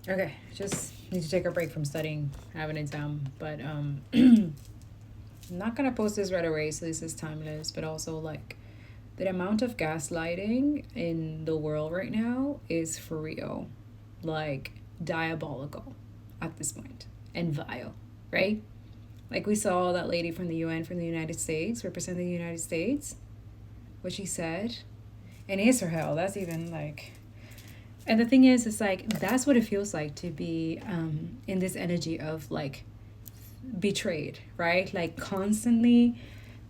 Okay, just need to take a break from studying. I have an exam, but I'm not gonna post this right away, so this is timeless. But also, like, the amount of gaslighting in the world right now is for real, like diabolical at this point and vile, right? Like we saw that lady from the UN from the United States representing the United States, what she said, and Israel. That's even like, and the thing is, it's like that's what it feels like to be in this energy of like betrayed, right? Like constantly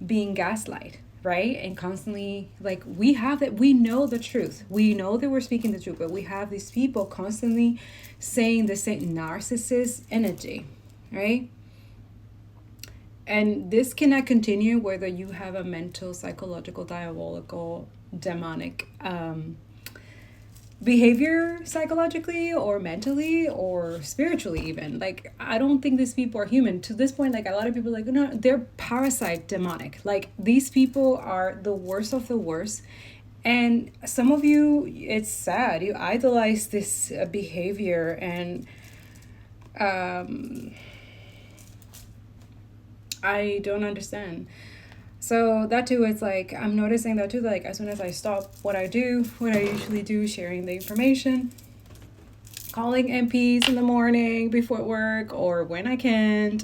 being gaslight, right? And constantly like we have that, we know the truth, we know that we're speaking the truth, but we have these people constantly saying the same narcissist energy, right? And this cannot continue whether you have a mental, psychological, diabolical, demonic behavior psychologically or mentally or spiritually even. Like I don't think these people are human to this point. Like a lot of people are like, no, they're parasite demonic. Like these people are the worst of the worst. And some of you, it's sad, you idolize this behavior, and I don't understand. So that too, it's like I'm noticing that too. Like as soon as I stop what I do, what I usually do, sharing the information, calling MPs in the morning before work or when I can't,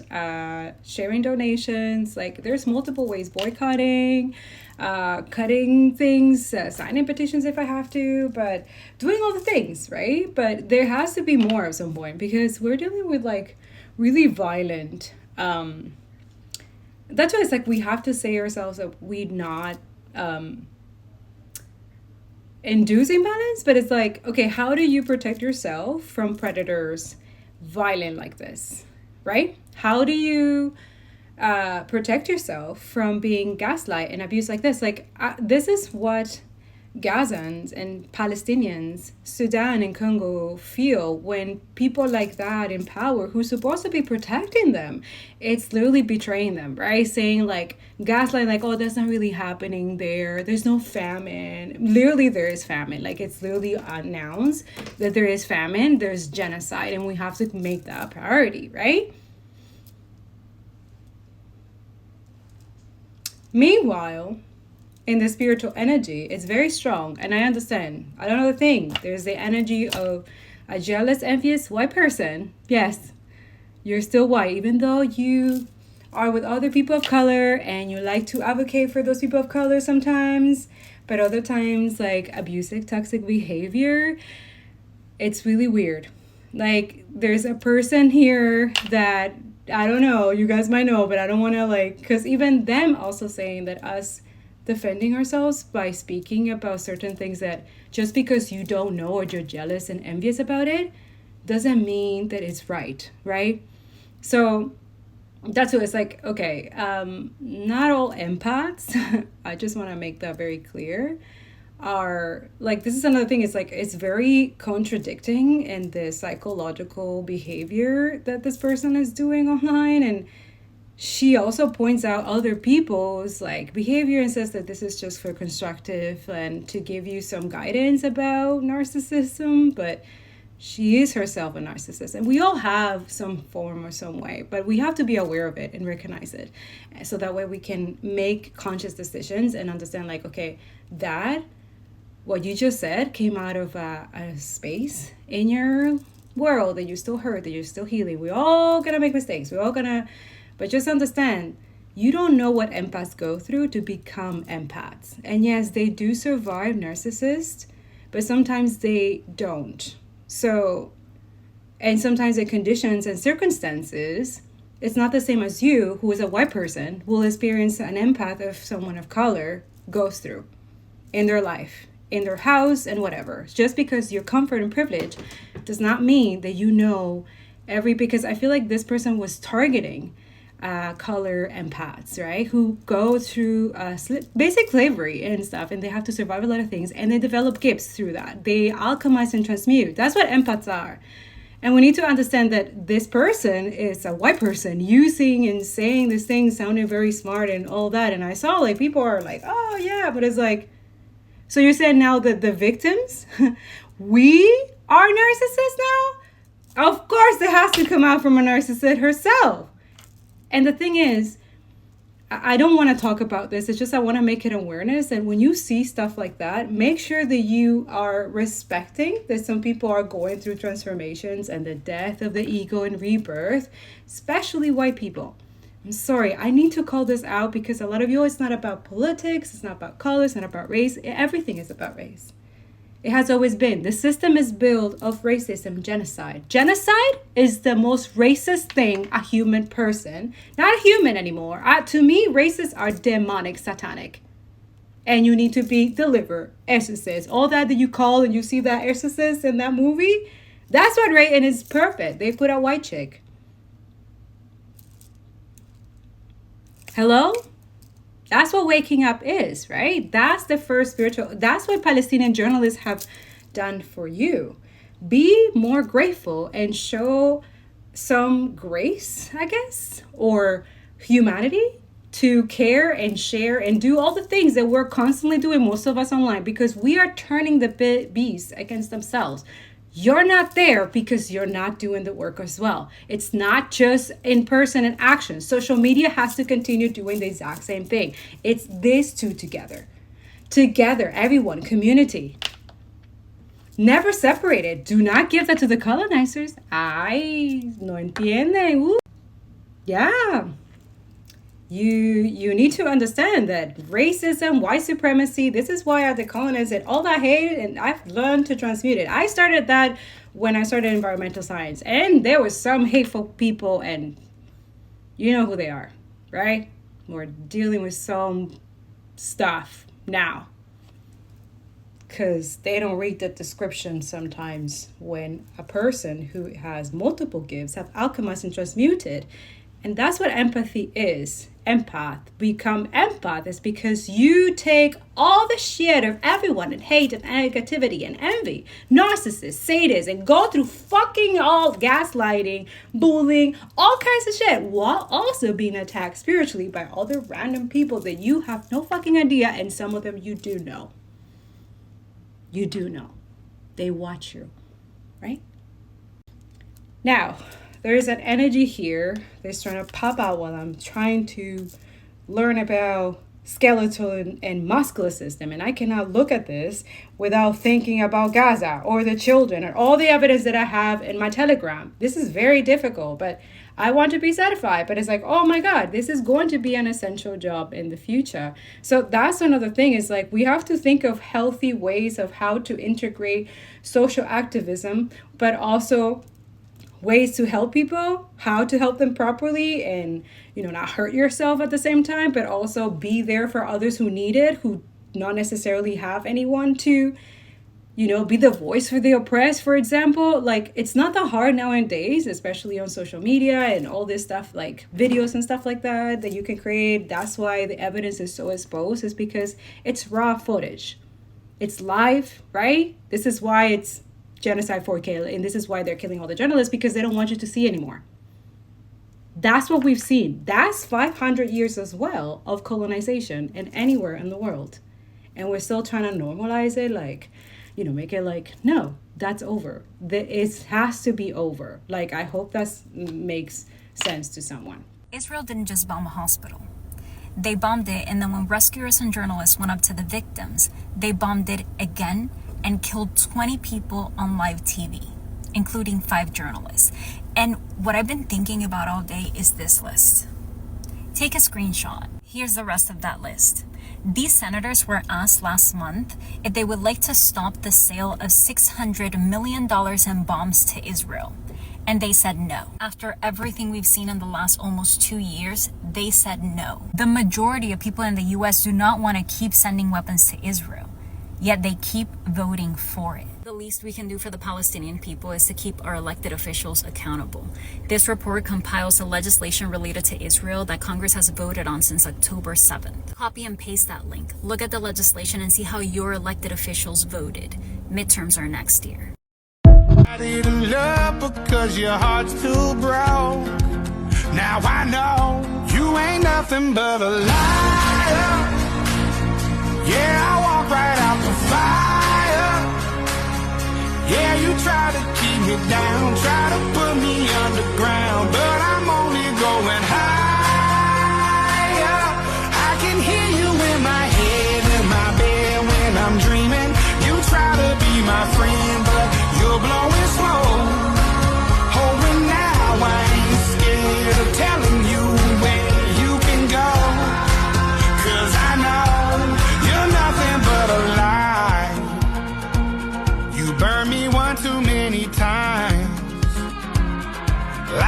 sharing donations. Like there's multiple ways, boycotting, cutting things, signing petitions if I have to, but doing all the things, right? But there has to be more at some point because we're dealing with like really violent. That's why it's like we have to say ourselves that we not induce imbalance, but it's like, okay, how do you protect yourself from predators violent like this, right? How do you protect yourself from being gaslight and abused like this? Like this is what Gazans and Palestinians, Sudan and Congo feel when people like that in power who's supposed to be protecting them, it's literally betraying them, right? Saying like gaslight, like, oh, that's not really happening there. There's no famine. Literally, there is famine. Like it's literally announced that there is famine, there's genocide, and we have to make that a priority, right? Meanwhile, in the spiritual energy, it's very strong, and I understand. Another thing, there's the energy of a jealous, envious white person. Yes, you're still white, even though you are with other people of color and you like to advocate for those people of color sometimes, but other times, like abusive, toxic behavior, it's really weird. Like, there's a person here that I don't know, you guys might know, but I don't want to, like, because even them also saying that us defending ourselves by speaking about certain things that just because you don't know or you're jealous and envious about it doesn't mean that it's right, right? So that's what it's like. Okay, not all empaths, I just want to make that very clear, are like, this is another thing, it's like it's very contradicting in the psychological behavior that this person is doing online. And she also points out other people's like behavior and says that this is just for constructive and to give you some guidance about narcissism, but she is herself a narcissist, and we all have some form or some way, but we have to be aware of it and recognize it, so that way we can make conscious decisions and understand like, okay, that what you just said came out of a space in your world that you still hurt, that you're still healing. We're all gonna make mistakes, we're all gonna, but just understand, you don't know what empaths go through to become empaths. And yes, they do survive narcissists, but sometimes they don't. So, and sometimes the conditions and circumstances, it's not the same as you, who is a white person, will experience an empath of someone of color goes through in their life, in their house, and whatever. Just because you're comfort and privilege does not mean that you know because I feel like this person was targeting color empaths, right? Who go through basic slavery and stuff, and they have to survive a lot of things, and they develop gifts through that. They alchemize and transmute. That's what empaths are. And we need to understand that this person is a white person using and saying this thing, sounding very smart and all that. And I saw like people are like, oh yeah, but it's like, so you're saying now that the victims, we are narcissists now? Of course, it has to come out from a narcissist herself. And the thing is, I don't want to talk about this. It's just I want to make it awareness. And when you see stuff like that, make sure that you are respecting that some people are going through transformations and the death of the ego and rebirth, especially white people. I'm sorry, I need to call this out because a lot of you, it's not about politics, it's not about color, it's not about race. Everything is about race. It has always been. The system is built of racism, genocide. Genocide is the most racist thing a human person, not a human anymore. To me, racists are demonic, satanic. And you need to be delivered, exorcist. All that you call and you see that exorcist in that movie, that's what race, and it's perfect. They put a white chick. Hello? That's what waking up is, right? That's the first spiritual, that's what Palestinian journalists have done for you. Be more grateful and show some grace, I guess, or humanity to care and share and do all the things that we're constantly doing, most of us online, because we are turning the beasts against themselves. You're not there because you're not doing the work as well. It's not just in person and action. Social media has to continue doing the exact same thing. It's these two together. Together, everyone, community. Never separated. Do not give that to the colonizers. Ay, no entiende. Yeah. You need to understand that racism, white supremacy, this is why I decolonized it, all that hate, and I've learned to transmute it. I started that when I started environmental science, and there were some hateful people, and you know who they are, right? We're dealing with some stuff now because they don't read the description sometimes when a person who has multiple gifts have alchemized and transmuted. And that's what empathy is. Empath. Become empath is because you take all the shit of everyone and hate and negativity and envy, narcissists, sadists, and go through fucking all gaslighting, bullying, all kinds of shit, while also being attacked spiritually by other random people that you have no fucking idea, and some of them you do know. You do know. They watch you, right? Now, there's an energy here that's trying to pop out while I'm trying to learn about skeletal and muscular system. And I cannot look at this without thinking about Gaza or the children and all the evidence that I have in my Telegram. This is very difficult, but I want to be certified. But it's like, oh my God, this is going to be an essential job in the future. So that's another thing, is like we have to think of healthy ways of how to integrate social activism, but also ways to help people, how to help them properly, and not hurt yourself at the same time, but also be there for others who need it, who not necessarily have anyone to be the voice for the oppressed, for example. Like, it's not that hard nowadays, especially on social media and all this stuff, like videos and stuff like that you can create. That's why the evidence is so exposed, is because it's raw footage. It's live, right? This is why it's genocide 4K, and this is why they're killing all the journalists, because they don't want you to see anymore. That's what we've seen. That's 500 years as well of colonization and anywhere in the world, and we're still trying to normalize it, like make it like, no, that's over. It has to be over. Like, I hope that makes sense to someone. Israel didn't just bomb a hospital. They bombed it, and then when rescuers and journalists went up to the victims, they bombed it again and killed 20 people on live TV, including 5 journalists. And what I've been thinking about all day is this list. Take a screenshot. Here's the rest of that list. These senators were asked last month if they would like to stop the sale of $600 million in bombs to Israel. And they said no. After everything we've seen in the last almost 2 years, they said no. The majority of people in the US do not want to keep sending weapons to Israel, yet they keep voting for it. The least we can do for the Palestinian people is to keep our elected officials accountable. This report compiles the legislation related to Israel that Congress has voted on since October 7th. Copy and paste that link. Look at the legislation and see how your elected officials voted. Midterms are next year. I didn't love because your heart's too broke. Now I know you ain't nothing but a liar. Yeah, I walk right out the fire. Yeah, you try to keep me down, try to put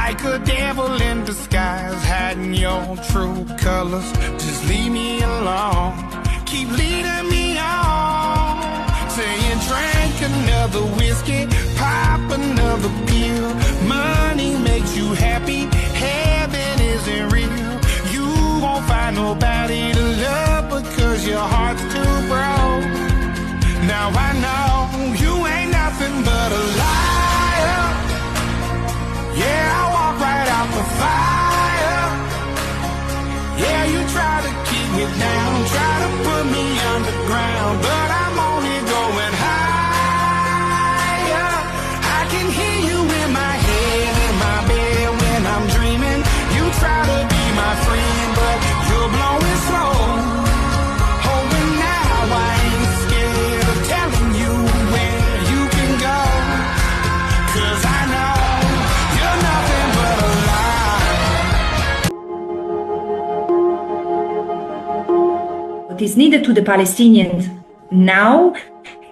like a devil in disguise, hiding your true colors. Just leave me alone, keep leading me on, saying drink another whiskey, pop another pill. Money makes you happy, heaven isn't real. You won't find nobody to love because your heart's too broke. Now I know you ain't nothing but a liar. Yeah, I walk right out the fire. Yeah, you try to keep me down, try to put me underground, but I'm only going higher. I can hear you in my head, in my bed when I'm dreaming. You try to be my friend, but you're blowing slow. Oh, and now I ain't scared of telling you where you can go, 'cause I know you're nothing but a lie. What is needed to the Palestinians now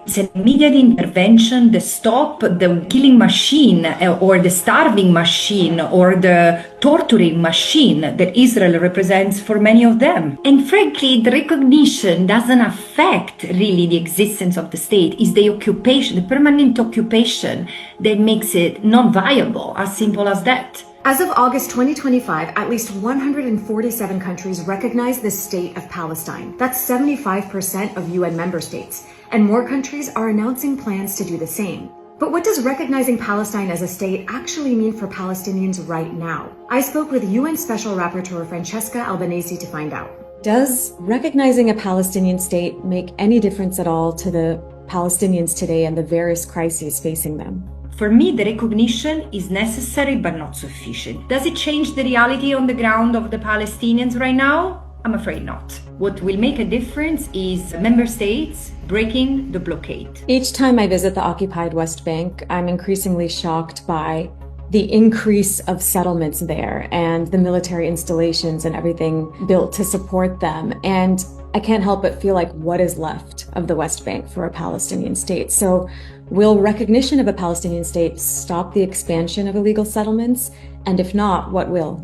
is an immediate intervention to stop the killing machine or the starving machine or the torturing machine that Israel represents for many of them. And frankly, the recognition doesn't affect really the existence of the state. It's the occupation, the permanent occupation, that makes it non-viable, as simple as that. As of August 2025, at least 147 countries recognize the state of Palestine. That's 75% of UN member states. And more countries are announcing plans to do the same. But what does recognizing Palestine as a state actually mean for Palestinians right now? I spoke with UN Special Rapporteur Francesca Albanese to find out. Does recognizing a Palestinian state make any difference at all to the Palestinians today and the various crises facing them? For me, the recognition is necessary but not sufficient. Does it change the reality on the ground of the Palestinians right now? I'm afraid not. What will make a difference is member states breaking the blockade. Each time I visit the occupied West Bank, I'm increasingly shocked by the increase of settlements there and the military installations and everything built to support them. And I can't help but feel like what is left of the West Bank for a Palestinian state? So will recognition of a Palestinian state stop the expansion of illegal settlements? And if not, what will?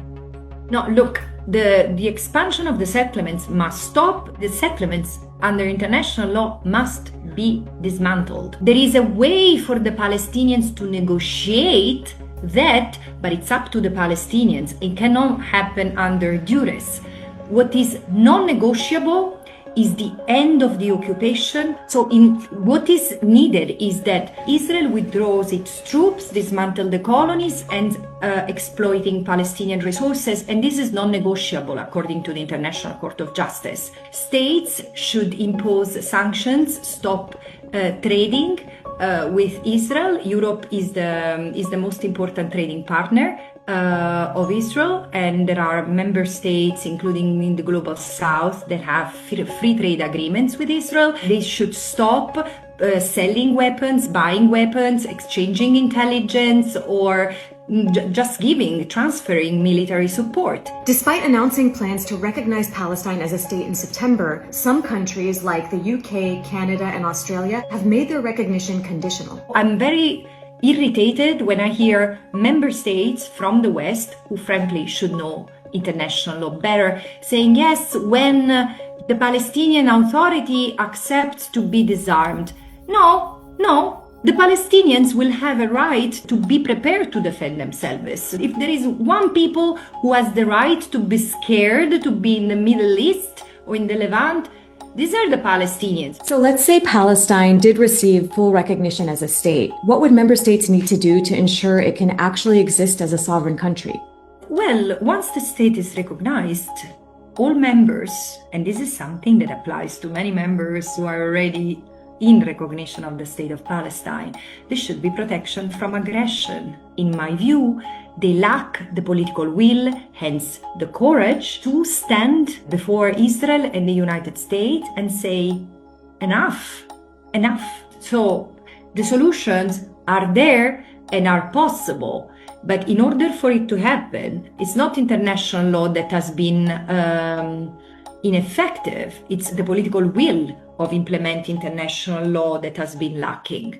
No, look, the expansion of the settlements must stop. The settlements under international law must be dismantled. There is a way for the Palestinians to negotiate that, but it's up to the Palestinians. It cannot happen under duress. What is non-negotiable is the end of the occupation. So what is needed is that Israel withdraws its troops, dismantle the colonies, and exploiting Palestinian resources. And this is non-negotiable according to the International Court of Justice. States should impose sanctions, stop trading with Israel. Europe is the most important trading partner of Israel, and there are member states, including in the global south, that have free trade agreements with Israel. They should stop selling weapons, buying weapons, exchanging intelligence, or just transferring military support. Despite announcing plans to recognize Palestine as a state in September, some countries like the UK, Canada, and Australia have made their recognition conditional. I'm very irritated when I hear member states from the West, who frankly should know international law better, saying yes, when the Palestinian Authority accepts to be disarmed. No, the Palestinians will have a right to be prepared to defend themselves. If there is one people who has the right to be scared to be in the Middle East or in the Levant, these are the Palestinians. So let's say Palestine did receive full recognition as a state. What would member states need to do to ensure it can actually exist as a sovereign country? Well, once the state is recognized, all members, and this is something that applies to many members who are already in recognition of the state of Palestine, there should be protection from aggression. In my view, they lack the political will, hence the courage, to stand before Israel and the United States and say, enough. So the solutions are there and are possible. But in order for it to happen, it's not international law that has been ineffective. It's the political will of implementing international law that has been lacking.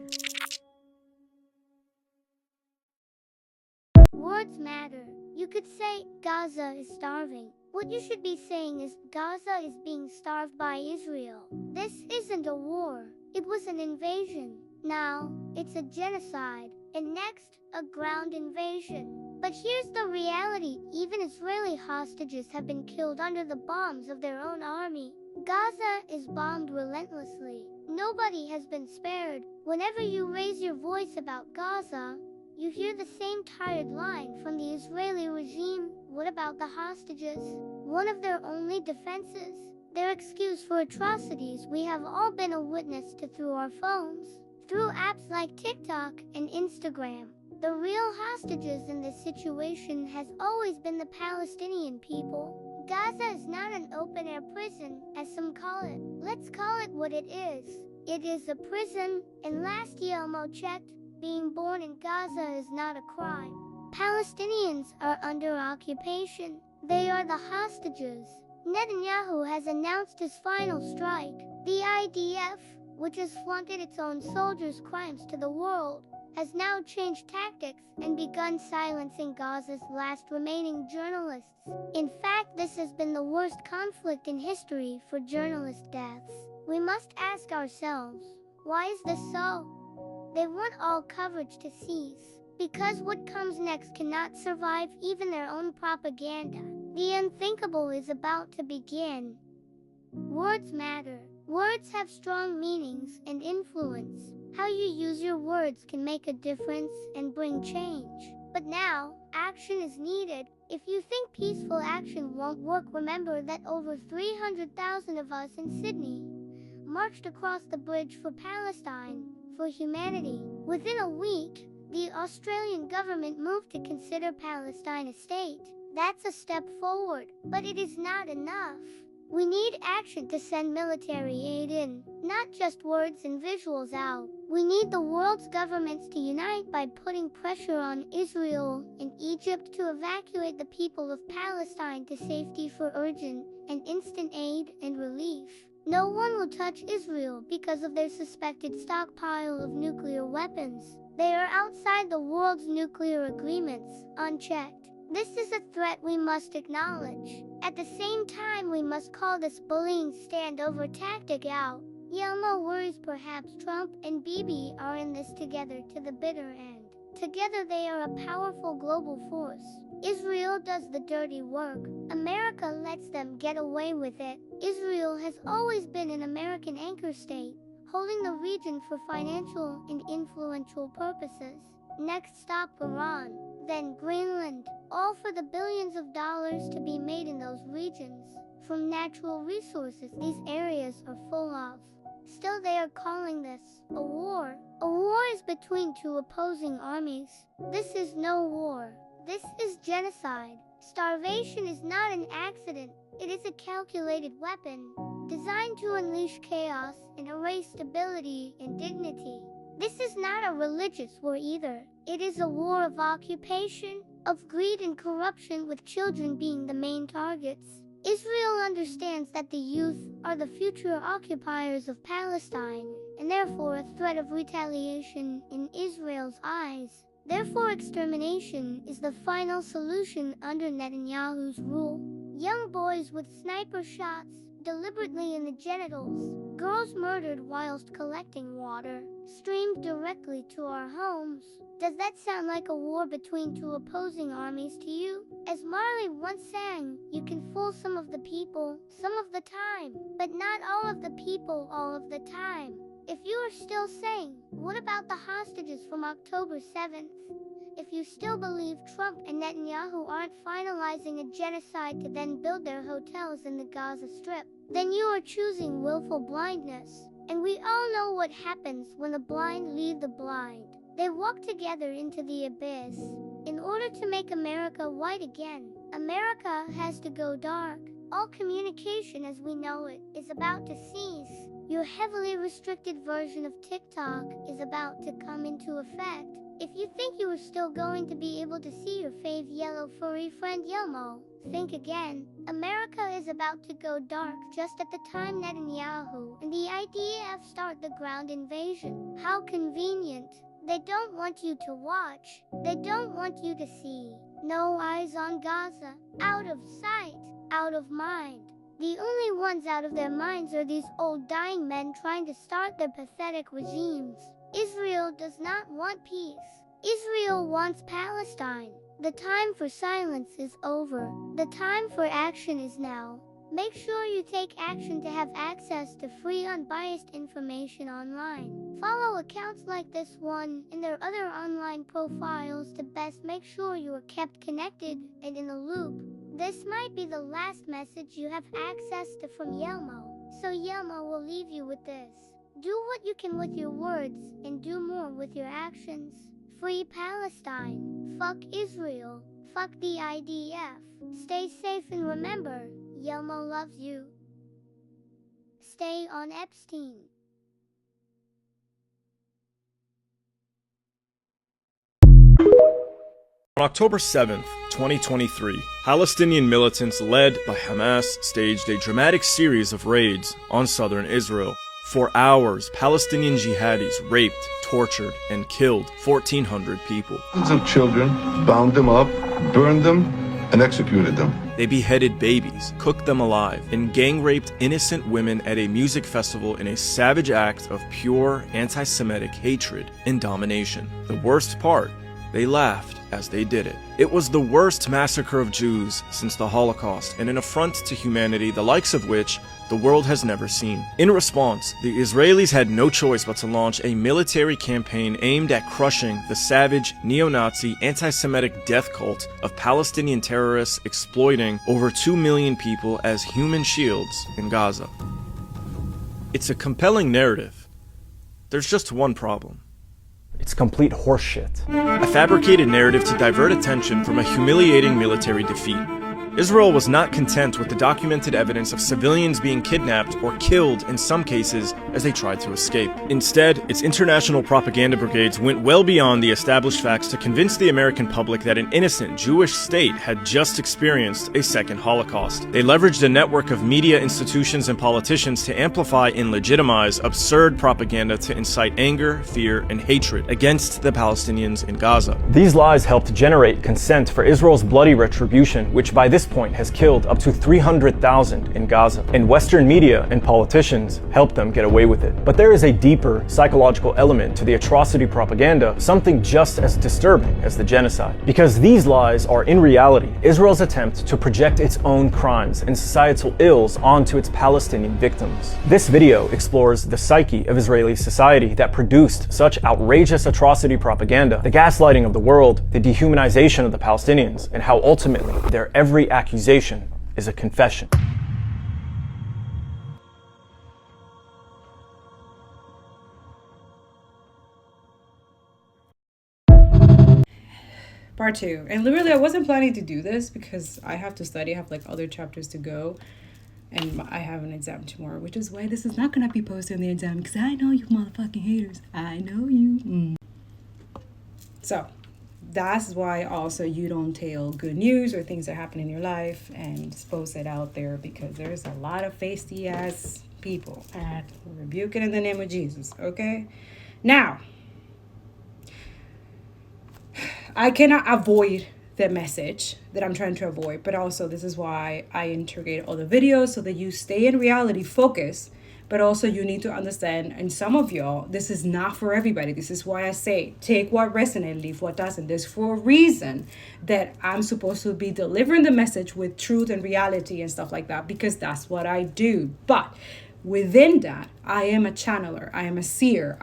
Words matter. You could say, Gaza is starving. What you should be saying is, Gaza is being starved by Israel. This isn't a war. It was an invasion. Now, it's a genocide. And next, a ground invasion. But here's the reality. Even Israeli hostages have been killed under the bombs of their own army. Gaza is bombed relentlessly. Nobody has been spared. Whenever you raise your voice about Gaza, you hear the same tired line from the Israeli regime. What about the hostages? One of their only defenses. Their excuse for atrocities we have all been a witness to through our phones, through apps like TikTok and Instagram. The real hostages in this situation has always been the Palestinian people. Gaza is not an open-air prison, as some call it. Let's call it what it is. It is a prison, and last Yelmo checked, being born in Gaza is not a crime. Palestinians are under occupation. They are the hostages. Netanyahu has announced his final strike. The IDF, which has flaunted its own soldiers' crimes to the world, has now changed tactics and begun silencing Gaza's last remaining journalists. In fact, this has been the worst conflict in history for journalist deaths. We must ask ourselves, why is this so? They want all coverage to cease, because what comes next cannot survive even their own propaganda. The unthinkable is about to begin. Words matter. Words have strong meanings and influence. How you use your words can make a difference and bring change. But now, action is needed. If you think peaceful action won't work, remember that over 300,000 of us in Sydney marched across the bridge for Palestine, for humanity. Within a week, the Australian government moved to consider Palestine a state. That's a step forward, but it is not enough. We need action to send military aid in, not just words and visuals out. We need the world's governments to unite by putting pressure on Israel and Egypt to evacuate the people of Palestine to safety for urgent and instant aid and relief. No one will touch Israel because of their suspected stockpile of nuclear weapons. They are outside the world's nuclear agreements, unchecked. This is a threat we must acknowledge. At the same time, we must call this bullying standover tactic out. Yelmo worries perhaps Trump and Bibi are in this together to the bitter end. Together they are a powerful global force. Israel does the dirty work. America lets them get away with it. Israel has always been an American anchor state, holding the region for financial and influential purposes. Next stop, Iran, then Greenland, all for the billions of dollars to be made in those regions. From natural resources these areas are full of. Still they are calling this a war. A war is between two opposing armies. This is no war. This is genocide. Starvation is not an accident. It is a calculated weapon, designed to unleash chaos and erase stability and dignity. This is not a religious war either. It is a war of occupation, of greed and corruption, with children being the main targets. Israel understands that the youth are the future occupiers of Palestine, and therefore a threat of retaliation in Israel's eyes. Therefore extermination is the final solution under Netanyahu's rule. Young boys with sniper shots, deliberately in the genitals, girls murdered whilst collecting water, streamed directly to our homes. Does that sound like a war between two opposing armies to you? As Marley once sang, you can fool some of the people, some of the time, but not all of the people all of the time. If you are still saying, what about the hostages from October 7th? If you still believe Trump and Netanyahu aren't finalizing a genocide to then build their hotels in the Gaza Strip, then you are choosing willful blindness. And we all know what happens when the blind lead the blind. They walk together into the abyss. In order to make America white again, America has to go dark. All communication as we know it is about to cease. Your heavily restricted version of TikTok is about to come into effect. If you think you are still going to be able to see your fave yellow furry friend Yelmo, think again. America is about to go dark just at the time Netanyahu and the IDF start the ground invasion. How convenient. They don't want you to watch. They don't want you to see. No eyes on Gaza. Out of sight, out of mind. The only ones out of their minds are these old dying men trying to start their pathetic regimes. Israel does not want peace. Israel wants Palestine. The time for silence is over. The time for action is now. Make sure you take action to have access to free, unbiased information online. Follow accounts like this one and their other online profiles to best make sure you are kept connected and in the loop. This might be the last message you have access to from Yelmo, so Yelmo will leave you with this. Do what you can with your words and do more with your actions. Free Palestine. Fuck Israel. Fuck the IDF. Stay safe and remember, Yelmo loves you. Stay on Epstein. On October 7th, 2023, Palestinian militants led by Hamas staged a dramatic series of raids on southern Israel. For hours, Palestinian jihadis raped, tortured, and killed 1,400 people. Thousands of children, bound them up, burned them, and executed them. They beheaded babies, cooked them alive, and gang-raped innocent women at a music festival in a savage act of pure anti-Semitic hatred and domination. The worst part, they laughed as they did it. It was the worst massacre of Jews since the Holocaust, and an affront to humanity the likes of which the world has never seen. In response, the Israelis had no choice but to launch a military campaign aimed at crushing the savage, neo-Nazi, anti-Semitic death cult of Palestinian terrorists exploiting over 2 million people as human shields in Gaza. It's a compelling narrative. There's just one problem. It's complete horseshit. A fabricated narrative to divert attention from a humiliating military defeat. Israel was not content with the documented evidence of civilians being kidnapped or killed in some cases as they tried to escape. Instead, its international propaganda brigades went well beyond the established facts to convince the American public that an innocent Jewish state had just experienced a second Holocaust. They leveraged a network of media institutions and politicians to amplify and legitimize absurd propaganda to incite anger, fear, and hatred against the Palestinians in Gaza. These lies helped generate consent for Israel's bloody retribution, which by this point has killed up to 300,000 in Gaza, and Western media and politicians helped them get away with it. But there is a deeper psychological element to the atrocity propaganda, something just as disturbing as the genocide. Because these lies are in reality Israel's attempt to project its own crimes and societal ills onto its Palestinian victims. This video explores the psyche of Israeli society that produced such outrageous atrocity propaganda, the gaslighting of the world, the dehumanization of the Palestinians, and how ultimately their every accusation is a confession. Part 2. And literally I wasn't planning to do this because I have to study. I have like other chapters to go. And I have an exam tomorrow, which is why this is not going to be posted in the exam, because I know you motherfucking haters. I know you. So that's why also you don't tell good news or things that happen in your life and post it out there, because there's a lot of feisty ass people, and rebuke it in the name of Jesus. Okay, now I cannot avoid the message that I'm trying to avoid, but also this is why I integrate all the videos so that you stay in reality focus. But also you need to understand, and some of y'all, this is not for everybody. This is why I say, take what resonates, leave what doesn't. There's for a reason that I'm supposed to be delivering the message with truth and reality and stuff like that, because that's what I do. But within that, I am a channeler. I am a seer.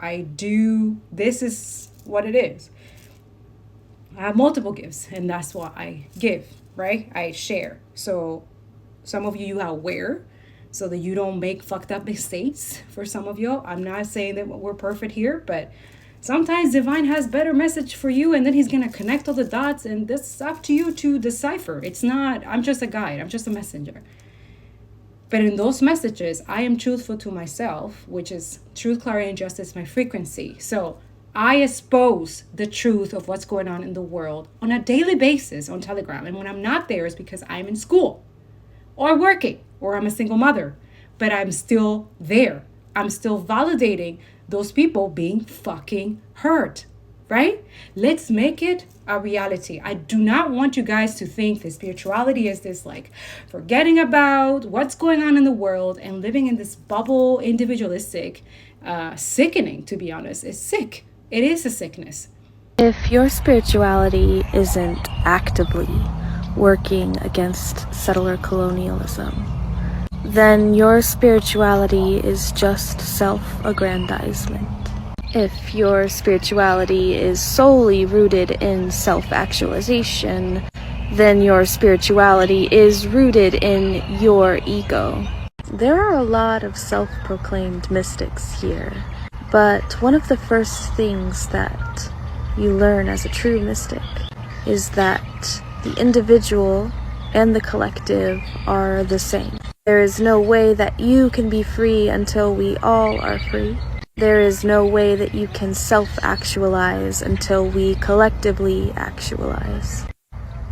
This is what it is. I have multiple gifts, and that's what I give, right? I share. So some of you are aware, so that you don't make fucked up mistakes. For some of y'all, I'm not saying that we're perfect here, but sometimes divine has better message for you, and then he's gonna connect all the dots, and this is up to you to decipher. It's not, I'm just a guide, I'm just a messenger. But in those messages, I am truthful to myself, which is truth, clarity, and justice, my frequency. So I expose the truth of what's going on in the world on a daily basis on Telegram. And when I'm not there, it's because I'm in school or working, or I'm a single mother, but I'm still there. I'm still validating those people being fucking hurt right? Let's make it a reality. I do not want you guys to think that spirituality is this like forgetting about what's going on in the world and living in this bubble, individualistic, sickening, to be honest. It's sick. It is a sickness. If your spirituality isn't actively working against settler colonialism, then your spirituality is just self-aggrandizement. If your spirituality is solely rooted in self-actualization, then your spirituality is rooted in your ego. There are a lot of self-proclaimed mystics here, but one of the first things that you learn as a true mystic is that the individual and the collective are the same. There is no way that you can be free until we all are free. There is no way that you can self-actualize until we collectively actualize.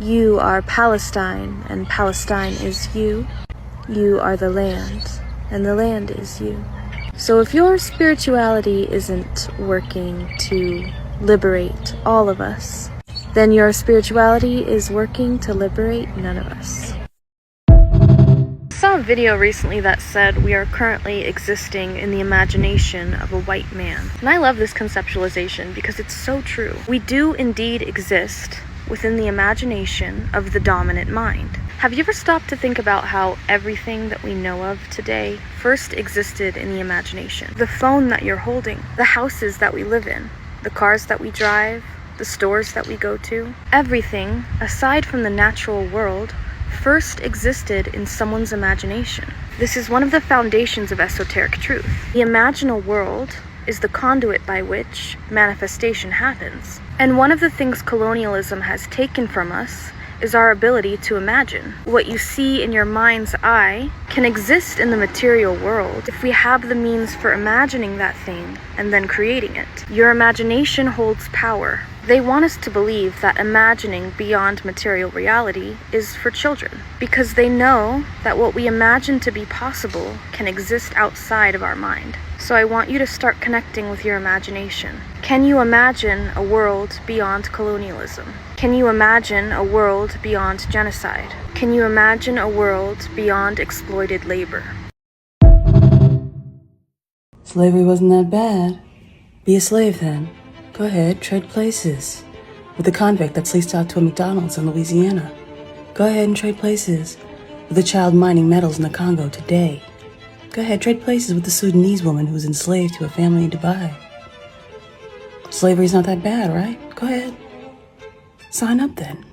You are Palestine, and Palestine is you. You are the land, and the land is you. So if your spirituality isn't working to liberate all of us, then your spirituality is working to liberate none of us. I saw a video recently that said we are currently existing in the imagination of a white man. And I love this conceptualization because it's so true. We do indeed exist within the imagination of the dominant mind. Have you ever stopped to think about how everything that we know of today first existed in the imagination? The phone that you're holding, the houses that we live in, the cars that we drive, the stores that we go to. Everything, aside from the natural world, first existed in someone's imagination. This is one of the foundations of esoteric truth. The imaginal world is the conduit by which manifestation happens. And one of the things colonialism has taken from us is our ability to imagine. What you see in your mind's eye can exist in the material world if we have the means for imagining that thing and then creating it. Your imagination holds power. They want us to believe that imagining beyond material reality is for children, because they know that what we imagine to be possible can exist outside of our mind. So I want you to start connecting with your imagination. Can you imagine a world beyond colonialism? Can you imagine a world beyond genocide? Can you imagine a world beyond exploited labor? Slavery wasn't that bad. Be a slave then. Go ahead, trade places with the convict that's leased out to a McDonald's in Louisiana. Go ahead and trade places with the child mining metals in the Congo today. Go ahead, trade places with the Sudanese woman who's enslaved to a family in Dubai. Slavery's not that bad, right? Go ahead. Sign up then.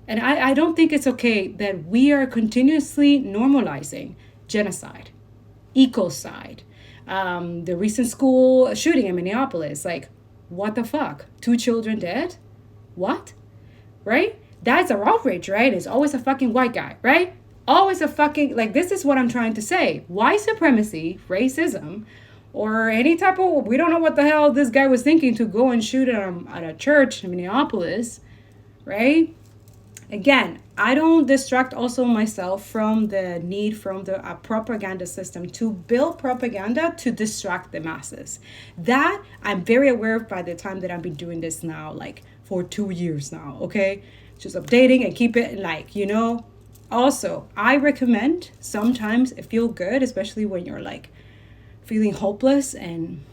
And I don't think it's okay that we are continuously normalizing genocide, ecocide, the recent school shooting in Minneapolis. Like, what the fuck? 2 children dead? What? Right? That's a outrage, right? It's always a fucking white guy, right? Always a fucking, like, this is what I'm trying to say. White supremacy, racism, or any type of, we don't know what the hell this guy was thinking to go and shoot at a church in Minneapolis, right? Again, I don't distract also myself from the need from the propaganda system to build propaganda to distract the masses. That I'm very aware of by the time that I've been doing this now, like for 2 years now, okay? Just updating and keep it like, you know. Also, I recommend sometimes it feel good, especially when you're like feeling hopeless and,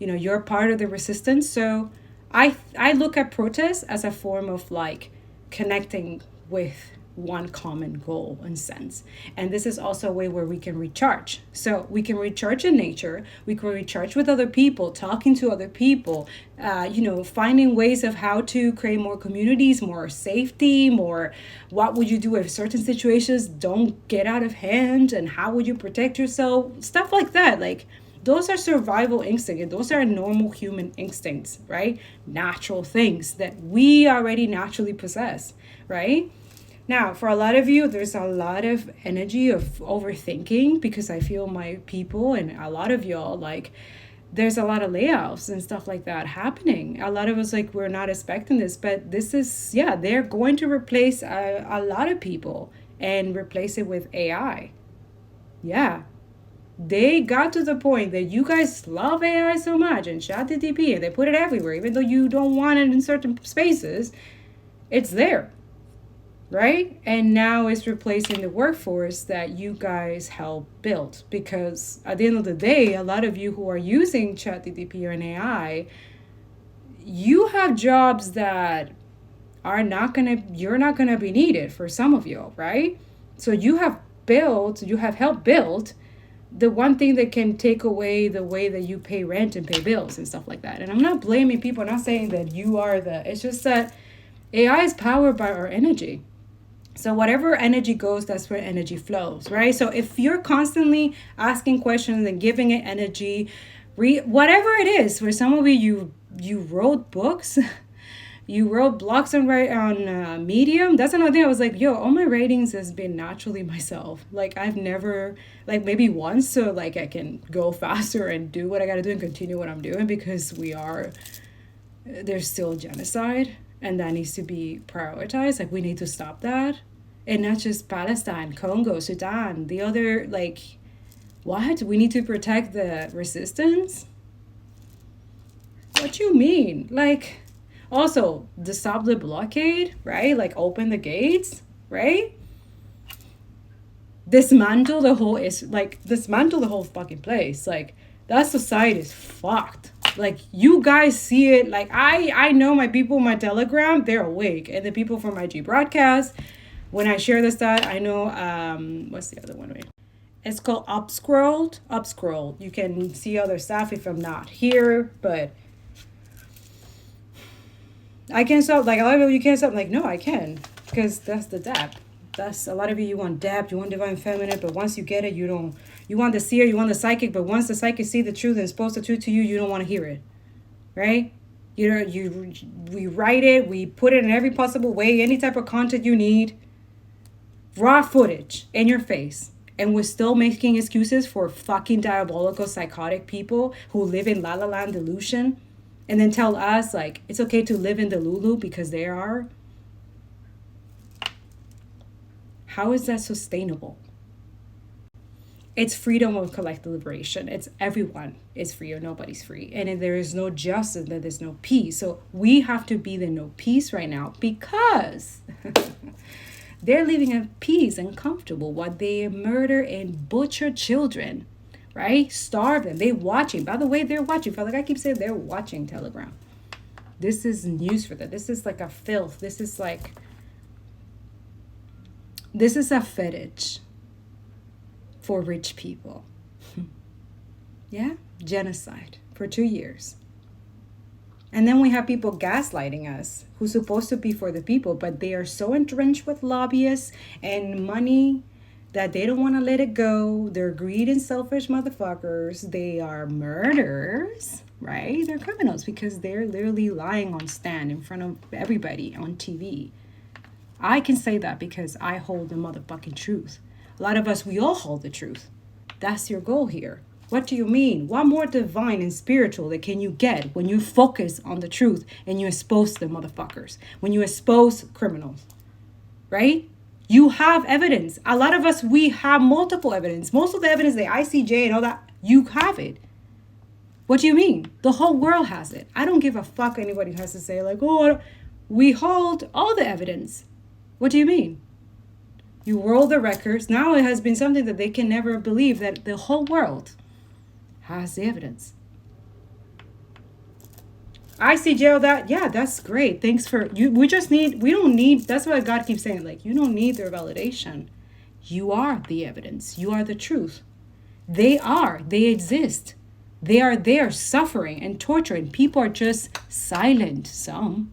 you know, you're part of the resistance. So I look at protests as a form of like connecting with one common goal and sense. And this is also a way where we can recharge. So we can recharge in nature, we can recharge with other people, talking to other people, you know, finding ways of how to create more communities, more safety, more what would you do if certain situations don't get out of hand and how would you protect yourself, stuff like that. Like, those are survival instincts. Those are normal human instincts, right? Natural things that we already naturally possess, right? Now, for a lot of you, there's a lot of energy of overthinking because I feel my people and a lot of y'all, like, there's a lot of layoffs and stuff like that happening. A lot of us, like, we're not expecting this, but this is, yeah, they're going to replace a lot of people and replace it with AI. Yeah. They got to the point that you guys love AI so much and ChatGPT, and they put it everywhere, even though you don't want it in certain spaces. It's there, right? And now it's replacing the workforce that you guys helped build. Because at the end of the day, a lot of you who are using ChatGPT or an AI, you have jobs that you're not gonna be needed for some of you, right? So you have helped build the one thing that can take away the way that you pay rent and pay bills and stuff like that. And I'm not blaming people. I'm not saying that you are it's just that AI is powered by our energy. So whatever energy goes, that's where energy flows, right? So if you're constantly asking questions and giving it energy, whatever it is, for some of you wrote books, you wrote blogs on Medium. That's another thing. I was like, yo, all my writings has been naturally myself. Like I've never, like maybe once, so like I can go faster and do what I got to do and continue what I'm doing, because there's still genocide and that needs to be prioritized. Like we need to stop that. And not just Palestine, Congo, Sudan, the other, like, what? We need to protect the resistance? What you mean? Like, also, stop the blockade, right? Like, open the gates, right? Dismantle the whole fucking place. Like, that society is fucked. Like, you guys see it. Like, I know my people, my Telegram, they're awake. And the people from my G broadcast, when I share this stuff, I know, what's the other one? Wait. It's called Upscrolled. You can see other stuff if I'm not here, but I can't stop. Like, a lot of people, you can't stop. Like, no, I can, because that's the depth. That's a lot of you want depth, you want divine feminine, but once you get it, you want the seer, you want the psychic, but once the psychic see the truth and expose the truth to you, you don't want to hear it, right? We write it, we put it in every possible way, any type of content you need, raw footage in your face, and we're still making excuses for fucking diabolical psychotic people who live in la la land delusion, and then tell us like it's okay to live in the Lulu because they are. How is that sustainable? It's freedom of collective liberation. It's everyone is free or nobody's free. And if there is no justice, then there's no peace. So we have to be the no peace right now, because they're living at peace and comfortable while they murder and butcher children, right? Starve them. They watching. By the way, they're watching. Like I keep saying, they're watching Telegram. This is news for them. This is like a filth. This is a fetish for rich people. Yeah? Genocide for 2 years. And then we have people gaslighting us who's supposed to be for the people, but they are so entrenched with lobbyists and money that they don't want to let it go. They're greedy and selfish motherfuckers. They are murderers, right? They're criminals because they're literally lying on stand in front of everybody on TV. I can say that because I hold the motherfucking truth. A lot of us, we all hold the truth. That's your goal here. What do you mean? What more divine and spiritual that can you get when you focus on the truth and you expose the motherfuckers? When you expose criminals, right? You have evidence. A lot of us, we have multiple evidence. Most of the evidence, the ICJ and all that, you have it. What do you mean? The whole world has it. I don't give a fuck anybody has to say like, oh, we hold all the evidence. What do you mean? You roll the records. Now it has been something that they can never believe, that the whole world has the evidence. ICJ, that, yeah, that's great. Thanks for, we don't need, that's what God keeps saying, like, you don't need their validation. You are the evidence. You are the truth. They exist. They are there suffering and torturing. People are just silent, some.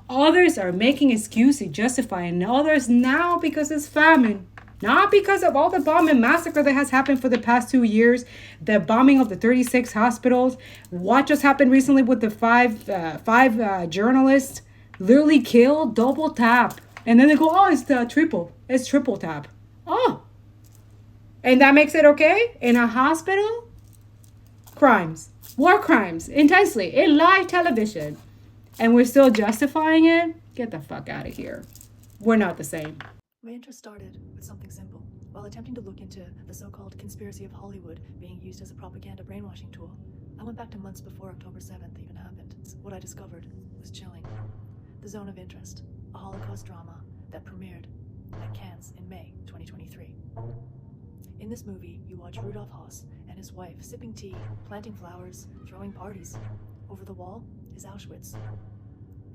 Others are making excuses, justifying. Others now because it's famine. Not because of all the bomb and massacre that has happened for the past 2 years. The bombing of the 36 hospitals. What just happened recently with the five journalists literally killed, double tap. And then they go, oh, it's triple. It's triple tap. Oh. And that makes it okay? In a hospital? Crimes. War crimes. Intensely. In live television. And we're still justifying it? Get the fuck out of here. We're not the same. My intro started with something simple. While attempting to look into the so-called conspiracy of Hollywood being used as a propaganda brainwashing tool, I went back to months before October 7th even happened. What I discovered was chilling. The Zone of Interest, a Holocaust drama that premiered at Cannes in May 2023. In this movie, you watch Rudolf Haas and his wife sipping tea, planting flowers, throwing parties. Over the wall is Auschwitz.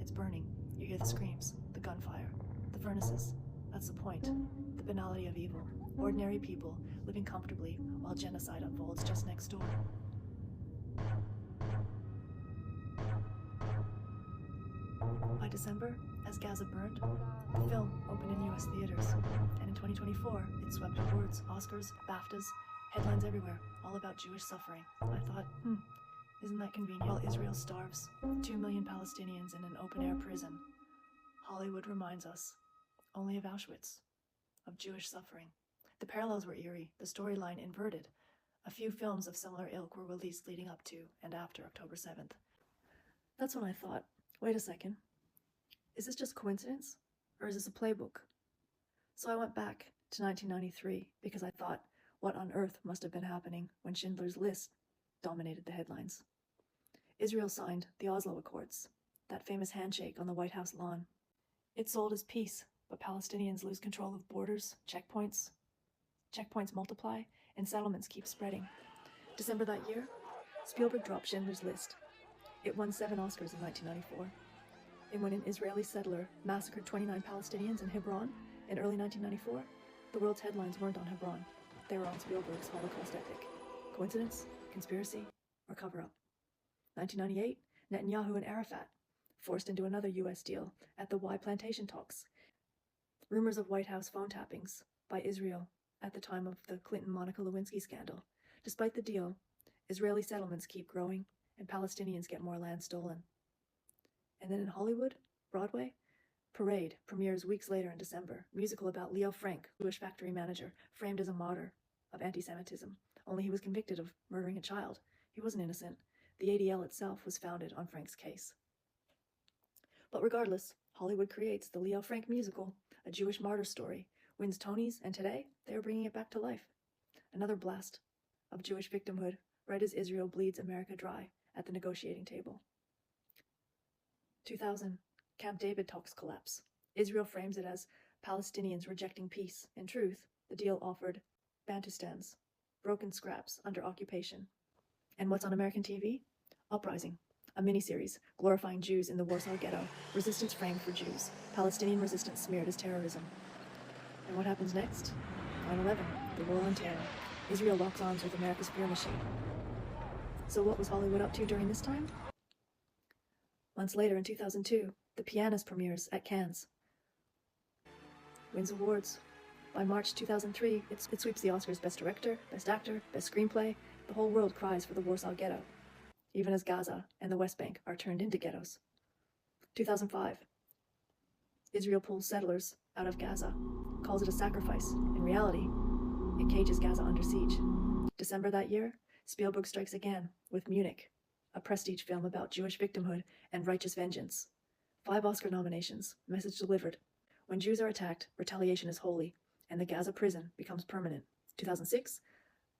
It's burning. You hear the screams, the gunfire, the furnaces. That's the point. The banality of evil. Ordinary people living comfortably while genocide unfolds just next door. By December, as Gaza burned, the film opened in US theaters. And in 2024, it swept awards, Oscars, BAFTAs, headlines everywhere, all about Jewish suffering. I thought, isn't that convenient? While Israel starves 2 million Palestinians in an open-air prison, Hollywood reminds us only of Auschwitz, of Jewish suffering. The parallels were eerie, the storyline inverted. A few films of similar ilk were released leading up to and after October 7th. That's when I thought, wait a second, is this just coincidence? Or is this a playbook? So I went back to 1993 because I thought, what on earth must have been happening when Schindler's List dominated the headlines? Israel signed the Oslo Accords, that famous handshake on the White House lawn. It sold as peace, but Palestinians lose control of borders, checkpoints multiply, and settlements keep spreading. December that year, Spielberg dropped Schindler's List. It won 7 Oscars in 1994. And when an Israeli settler massacred 29 Palestinians in Hebron in early 1994, the world's headlines weren't on Hebron. They were on Spielberg's Holocaust epic. Coincidence? Conspiracy? Or cover-up? 1998, Netanyahu and Arafat forced into another U.S. deal at the Y plantation talks. Rumors of White House phone tappings by Israel at the time of the Clinton-Monica Lewinsky scandal. Despite the deal, Israeli settlements keep growing and Palestinians get more land stolen. And then in Hollywood, Broadway, Parade premieres weeks later in December. Musical about Leo Frank, Jewish factory manager, framed as a martyr of anti-Semitism. Only he was convicted of murdering a child. He wasn't innocent. The ADL itself was founded on Frank's case. But regardless, Hollywood creates the Leo Frank musical, a Jewish martyr story, wins Tonys, and today they are bringing it back to life. Another blast of Jewish victimhood, right as Israel bleeds America dry at the negotiating table. 2000, Camp David talks collapse. Israel frames it as Palestinians rejecting peace. In truth, the deal offered Bantustans, broken scraps under occupation. And what's on American TV? Uprising, a miniseries glorifying Jews in the Warsaw Ghetto, resistance framed for Jews, Palestinian resistance smeared as terrorism. And what happens next? 9/11, the war on terror. Israel locks arms with America's fear machine. So what was Hollywood up to during this time? Months later, in 2002, The Pianist premieres at Cannes. Wins awards. By March 2003, it sweeps the Oscars Best Director, Best Actor, Best Screenplay. The whole world cries for the Warsaw Ghetto, even as Gaza and the West Bank are turned into ghettos. 2005, Israel pulls settlers out of Gaza, calls it a sacrifice. In reality, it cages Gaza under siege. December that year, Spielberg strikes again with Munich, a prestige film about Jewish victimhood and righteous vengeance. 5 Oscar nominations, message delivered. When Jews are attacked, retaliation is holy, and the Gaza prison becomes permanent. 2006,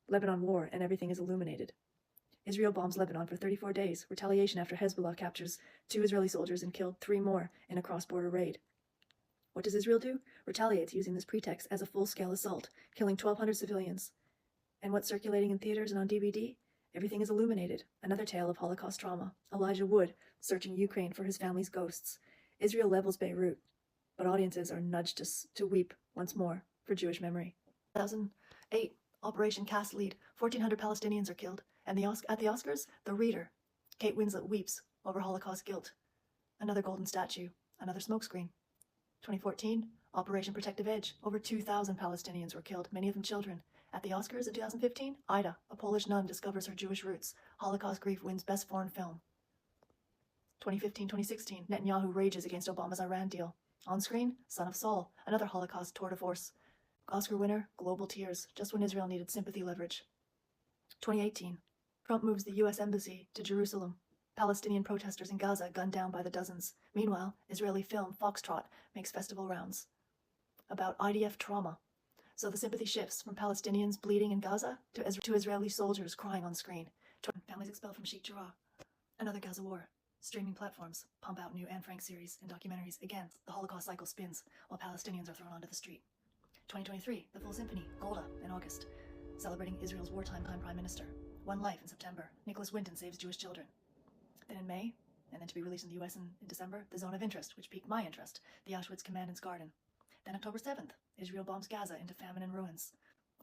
Lebanon war and everything is illuminated. Israel bombs Lebanon for 34 days, retaliation after Hezbollah captures 2 Israeli soldiers and killed 3 more in a cross-border raid. What does Israel do? Retaliates using this pretext as a full-scale assault, killing 1,200 civilians. And what's circulating in theaters and on DVD? Everything is illuminated. Another tale of Holocaust trauma. Elijah Wood searching Ukraine for his family's ghosts. Israel levels Beirut, but audiences are nudged to weep once more for Jewish memory. 2008, Operation Cast Lead. 1,400 Palestinians are killed. And at the Oscars, The Reader. Kate Winslet weeps over Holocaust guilt. Another golden statue. Another smokescreen. 2014, Operation Protective Edge. Over 2,000 Palestinians were killed, many of them children. At the Oscars in 2015, Ida, a Polish nun, discovers her Jewish roots. Holocaust grief wins Best Foreign Film. 2015-2016, Netanyahu rages against Obama's Iran deal. On screen, Son of Saul, another Holocaust tour de force. Oscar winner, Global Tears, just when Israel needed sympathy leverage. 2018, Trump moves the U.S. Embassy to Jerusalem. Palestinian protesters in Gaza gunned down by the dozens. Meanwhile, Israeli film Foxtrot makes festival rounds. About IDF trauma. So the sympathy shifts from Palestinians bleeding in Gaza to Israeli soldiers crying on screen. Families expelled from Sheikh Jarrah. Another Gaza war. Streaming platforms pump out new Anne Frank series and documentaries. Again, the Holocaust cycle spins while Palestinians are thrown onto the street. 2023, the full symphony, Golda, in August, celebrating Israel's wartime prime minister. One Life in September, Nicholas Winton saves Jewish children. Then in May, and then to be released in the US in December, The Zone of Interest, which piqued my interest, the Auschwitz Commandant's Garden. Then October 7th, Israel bombs Gaza into famine and ruins.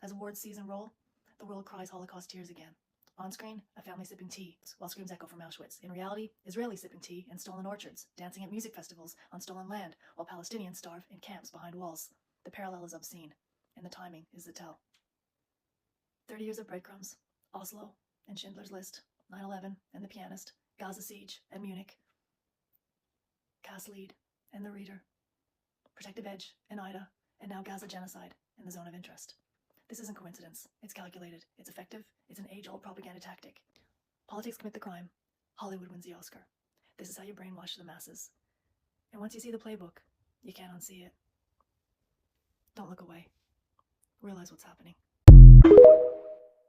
As awards season roll, the world cries Holocaust tears again. On screen, a family sipping tea, while screams echo from Auschwitz. In reality, Israelis sipping tea in stolen orchards, dancing at music festivals on stolen land, while Palestinians starve in camps behind walls. The parallel is obscene, and the timing is the tell. 30 years of breadcrumbs, Oslo and Schindler's List, 9/11 and The Pianist, Gaza Siege and Munich, Cass Lead and The Reader, Protective Edge and Ida, and now Gaza Genocide and The Zone of Interest. This isn't coincidence. It's calculated. It's effective. It's an age-old propaganda tactic. Politics commit the crime. Hollywood wins the Oscar. This is how you brainwash the masses. And once you see the playbook, you can't unsee it. Don't look away. Realize what's happening.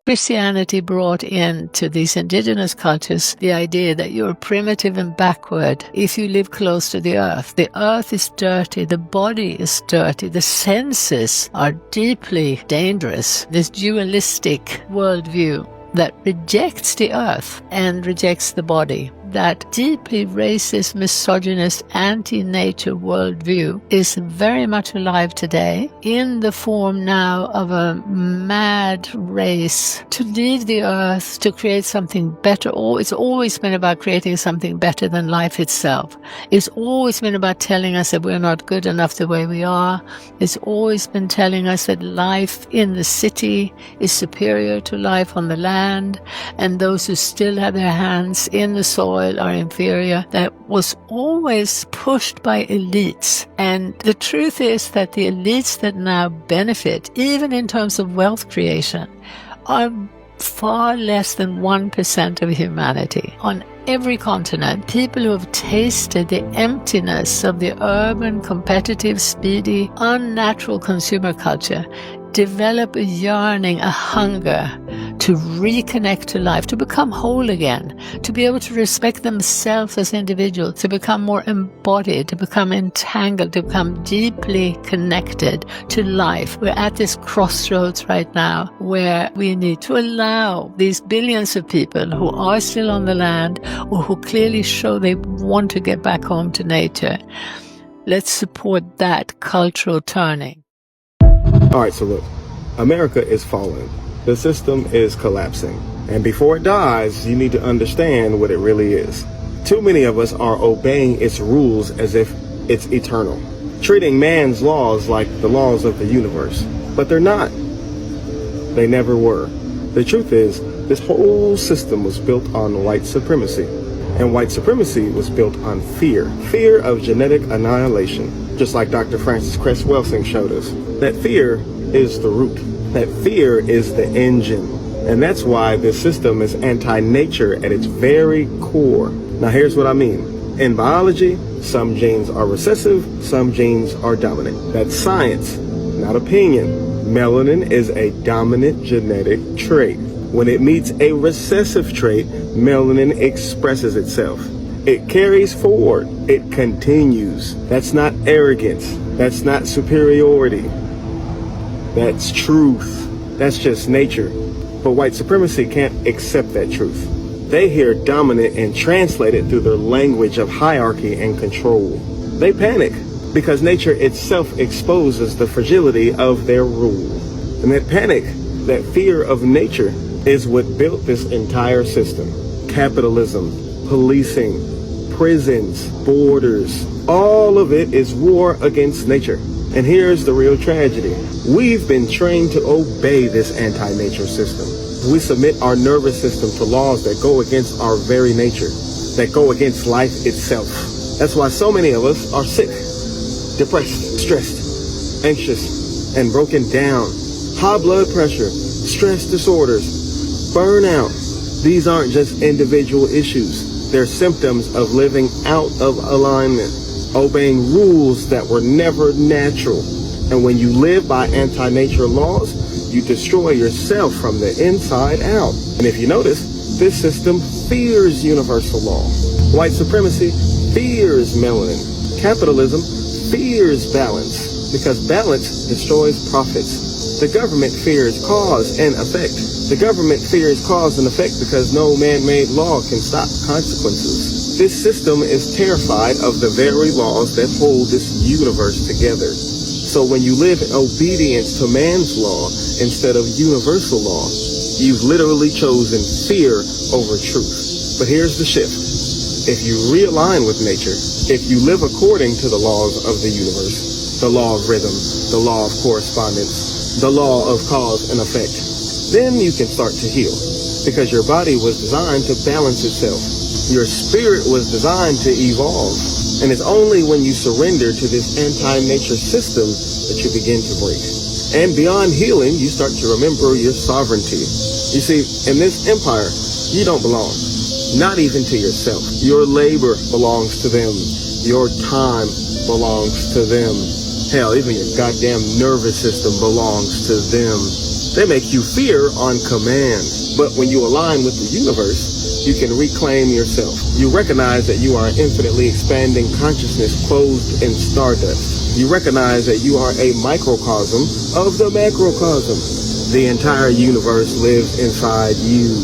Christianity brought into these indigenous cultures the idea that you're primitive and backward if you live close to the earth. The earth is dirty, the body is dirty, the senses are deeply dangerous. This dualistic worldview that rejects the earth and rejects the body. That deeply racist, misogynist, anti-nature worldview is very much alive today in the form now of a mad race to leave the earth, to create something better. It's always been about creating something better than life itself. It's always been about telling us that we're not good enough the way we are. It's always been telling us that life in the city is superior to life on the land, and those who still have their hands in the soil are inferior. That was always pushed by elites. And the truth is that the elites that now benefit, even in terms of wealth creation, are far less than 1% of humanity. On every continent, people who have tasted the emptiness of the urban, competitive, speedy, unnatural consumer culture develop a yearning, a hunger to reconnect to life, to become whole again, to be able to respect themselves as individuals, to become more embodied, to become entangled, to become deeply connected to life. We're at this crossroads right now where we need to allow these billions of people who are still on the land or who clearly show they want to get back home to nature. Let's support that cultural turning. All right, so look, America is falling. The system is collapsing. And before it dies, you need to understand what it really is. Too many of us are obeying its rules as if it's eternal, treating man's laws like the laws of the universe. But they're not. They never were. The truth is, this whole system was built on white supremacy. And white supremacy was built on fear. Fear of genetic annihilation. Just like Dr. Francis Cress Welsing showed us. That fear is the root. That fear is the engine. And that's why this system is anti-nature at its very core. Now here's what I mean. In biology, some genes are recessive, some genes are dominant. That's science, not opinion. Melanin is a dominant genetic trait. When it meets a recessive trait, melanin expresses itself. It carries forward. It continues. That's not arrogance. That's not superiority. That's truth. That's just nature. But white supremacy can't accept that truth. They hear dominant and translate it through their language of hierarchy and control. They panic because nature itself exposes the fragility of their rule. And that panic, that fear of nature, is what built this entire system. Capitalism, policing, prisons, borders, all of it is war against nature. And here's the real tragedy. We've been trained to obey this anti-nature system. We submit our nervous system to laws that go against our very nature, that go against life itself. That's why so many of us are sick, depressed, stressed, anxious, and broken down. High blood pressure, stress disorders, burnout. These aren't just individual issues. They're symptoms of living out of alignment, obeying rules that were never natural, And when you live by anti-nature laws, you destroy yourself from the inside out. And if you notice, this system fears universal law. White supremacy fears melanin. Capitalism fears balance, because balance destroys profits. The government fears cause and effect. The government fears cause and effect because no man-made law can stop consequences. This system is terrified of the very laws that hold this universe together. So when you live in obedience to man's law instead of universal law, you've literally chosen fear over truth. But here's the shift. If you realign with nature, if you live according to the laws of the universe, the law of rhythm, the law of correspondence, the law of cause and effect, then you can start to heal, because your body was designed to balance itself. Your spirit was designed to evolve. And it's only when you surrender to this anti-nature system that you begin to break. And beyond healing, you start to remember your sovereignty. You see, in this empire, you don't belong. Not even to yourself. Your labor belongs to them. Your time belongs to them. Hell, even your goddamn nervous system belongs to them. They make you fear on command. But when you align with the universe, you can reclaim yourself. You recognize that you are an infinitely expanding consciousness clothed in stardust. You recognize that you are a microcosm of the macrocosm. The entire universe lives inside you.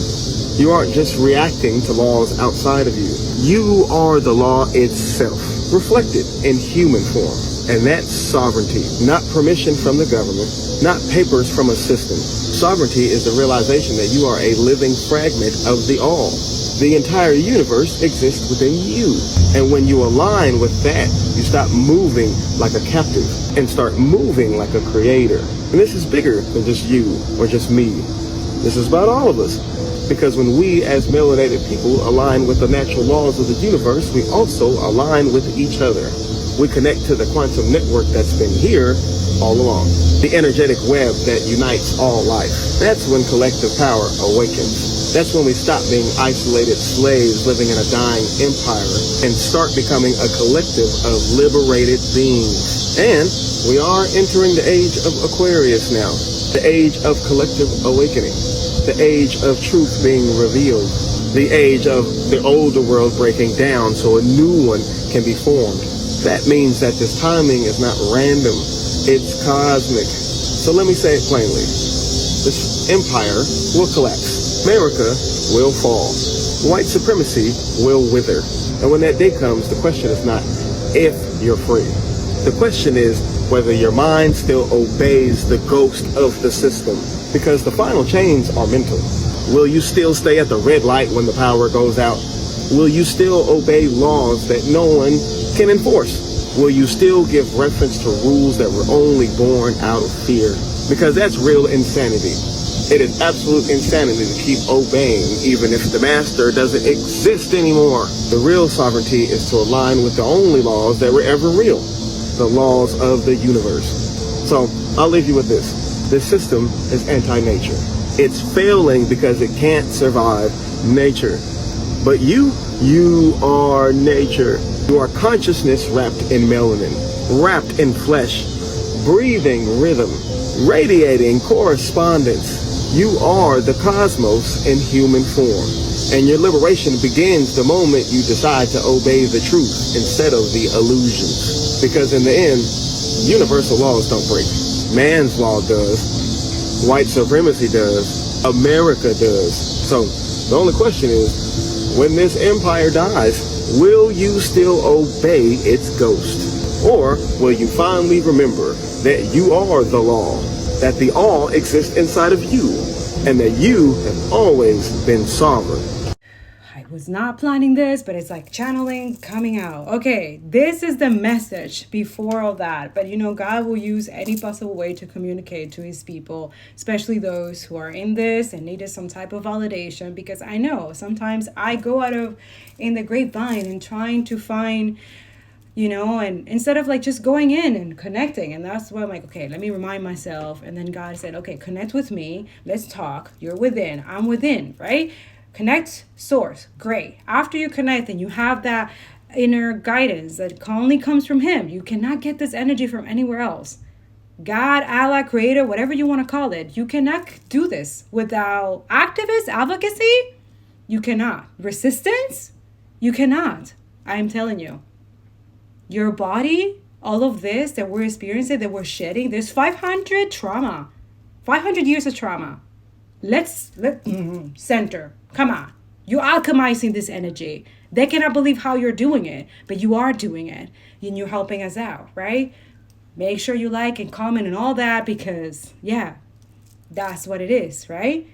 You aren't just reacting to laws outside of you. You are the law itself, reflected in human form. And that's sovereignty, not permission from the government, not papers from a system. Sovereignty is the realization that you are a living fragment of the all. The entire universe exists within you. And when you align with that, you stop moving like a captive and start moving like a creator. And this is bigger than just you or just me. This is about all of us. Because when we as melanated people align with the natural laws of the universe, we also align with each other. We connect to the quantum network that's been here all along. The energetic web that unites all life. That's when collective power awakens. That's when we stop being isolated slaves living in a dying empire and start becoming a collective of liberated beings. And we are entering the age of Aquarius now. The age of collective awakening. The age of truth being revealed. The age of the older world breaking down so a new one can be formed. That means that this timing is not random. It's cosmic. So let me say it plainly. This empire will collapse. America will fall. White supremacy will wither. And when that day comes, the question is not if you're free. The question is whether your mind still obeys the ghost of the system. Because the final chains are mental. Will you still stay at the red light when the power goes out? Will you still obey laws that no one can enforce? Will you still give reference to rules that were only born out of fear? Because that's real insanity. It is absolute insanity to keep obeying even if the master doesn't exist anymore. The real sovereignty is to align with the only laws that were ever real. The laws of the universe. So I'll leave you with this. This system is anti-nature. It's failing because it can't survive nature. But you are nature. You are consciousness wrapped in melanin, wrapped in flesh, breathing rhythm, radiating correspondence. You are the cosmos in human form. And your liberation begins the moment you decide to obey the truth instead of the illusions. Because in the end, universal laws don't break. Man's law does. White supremacy does. America does. So the only question is, when this empire dies, will you still obey its ghost? Or will you finally remember that you are the law, that the all exists inside of you, and that you have always been sovereign? I was not planning this, but it's like channeling coming out. Okay, this is the message before all that. But you know, God will use any possible way to communicate to his people, especially those who are in this and needed some type of validation. Because I know sometimes I go out of in the grapevine and trying to find, you know, and instead of like just going in and connecting. And that's why I'm like, okay, let me remind myself. And then God said, okay, connect with me. Let's talk. You're within. I'm within, right? Connect, source, great. After you connect and you have that inner guidance that only comes from him, you cannot get this energy from anywhere else. God, Allah, creator, whatever you want to call it. You cannot do this without activist advocacy. You cannot. Resistance? You cannot. I am telling you. Your body, all of this that we're experiencing, that we're shedding, there's 500 years of trauma. Let center. Come on. You're alchemizing this energy. They cannot believe how you're doing it, but you are doing it. And you're helping us out, right? Make sure you like and comment and all that because, yeah, that's what it is, right?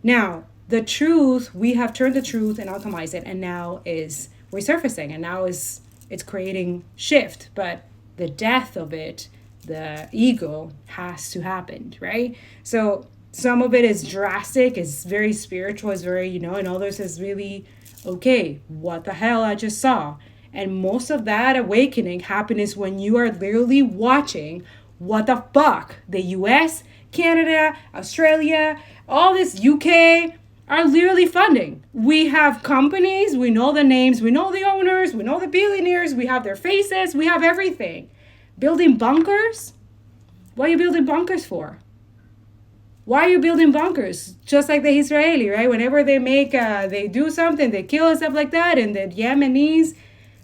Now, the truth, we have turned the truth and alchemized it, and now is resurfacing, and now it's creating shift. But the death of it, the ego, has to happen, right? So some of it is drastic, it's very spiritual, it's very, and others is really, okay, what the hell I just saw. And most of that awakening happens when you are literally watching what the fuck the US, Canada, Australia, all this UK are literally funding. We have companies, we know the names, we know the owners, we know the billionaires, we have their faces, we have everything. Building bunkers? What are you building bunkers for? Why are you building bunkers? Just like the Israeli, right? Whenever they do something, they kill and stuff like that, and the Yemenis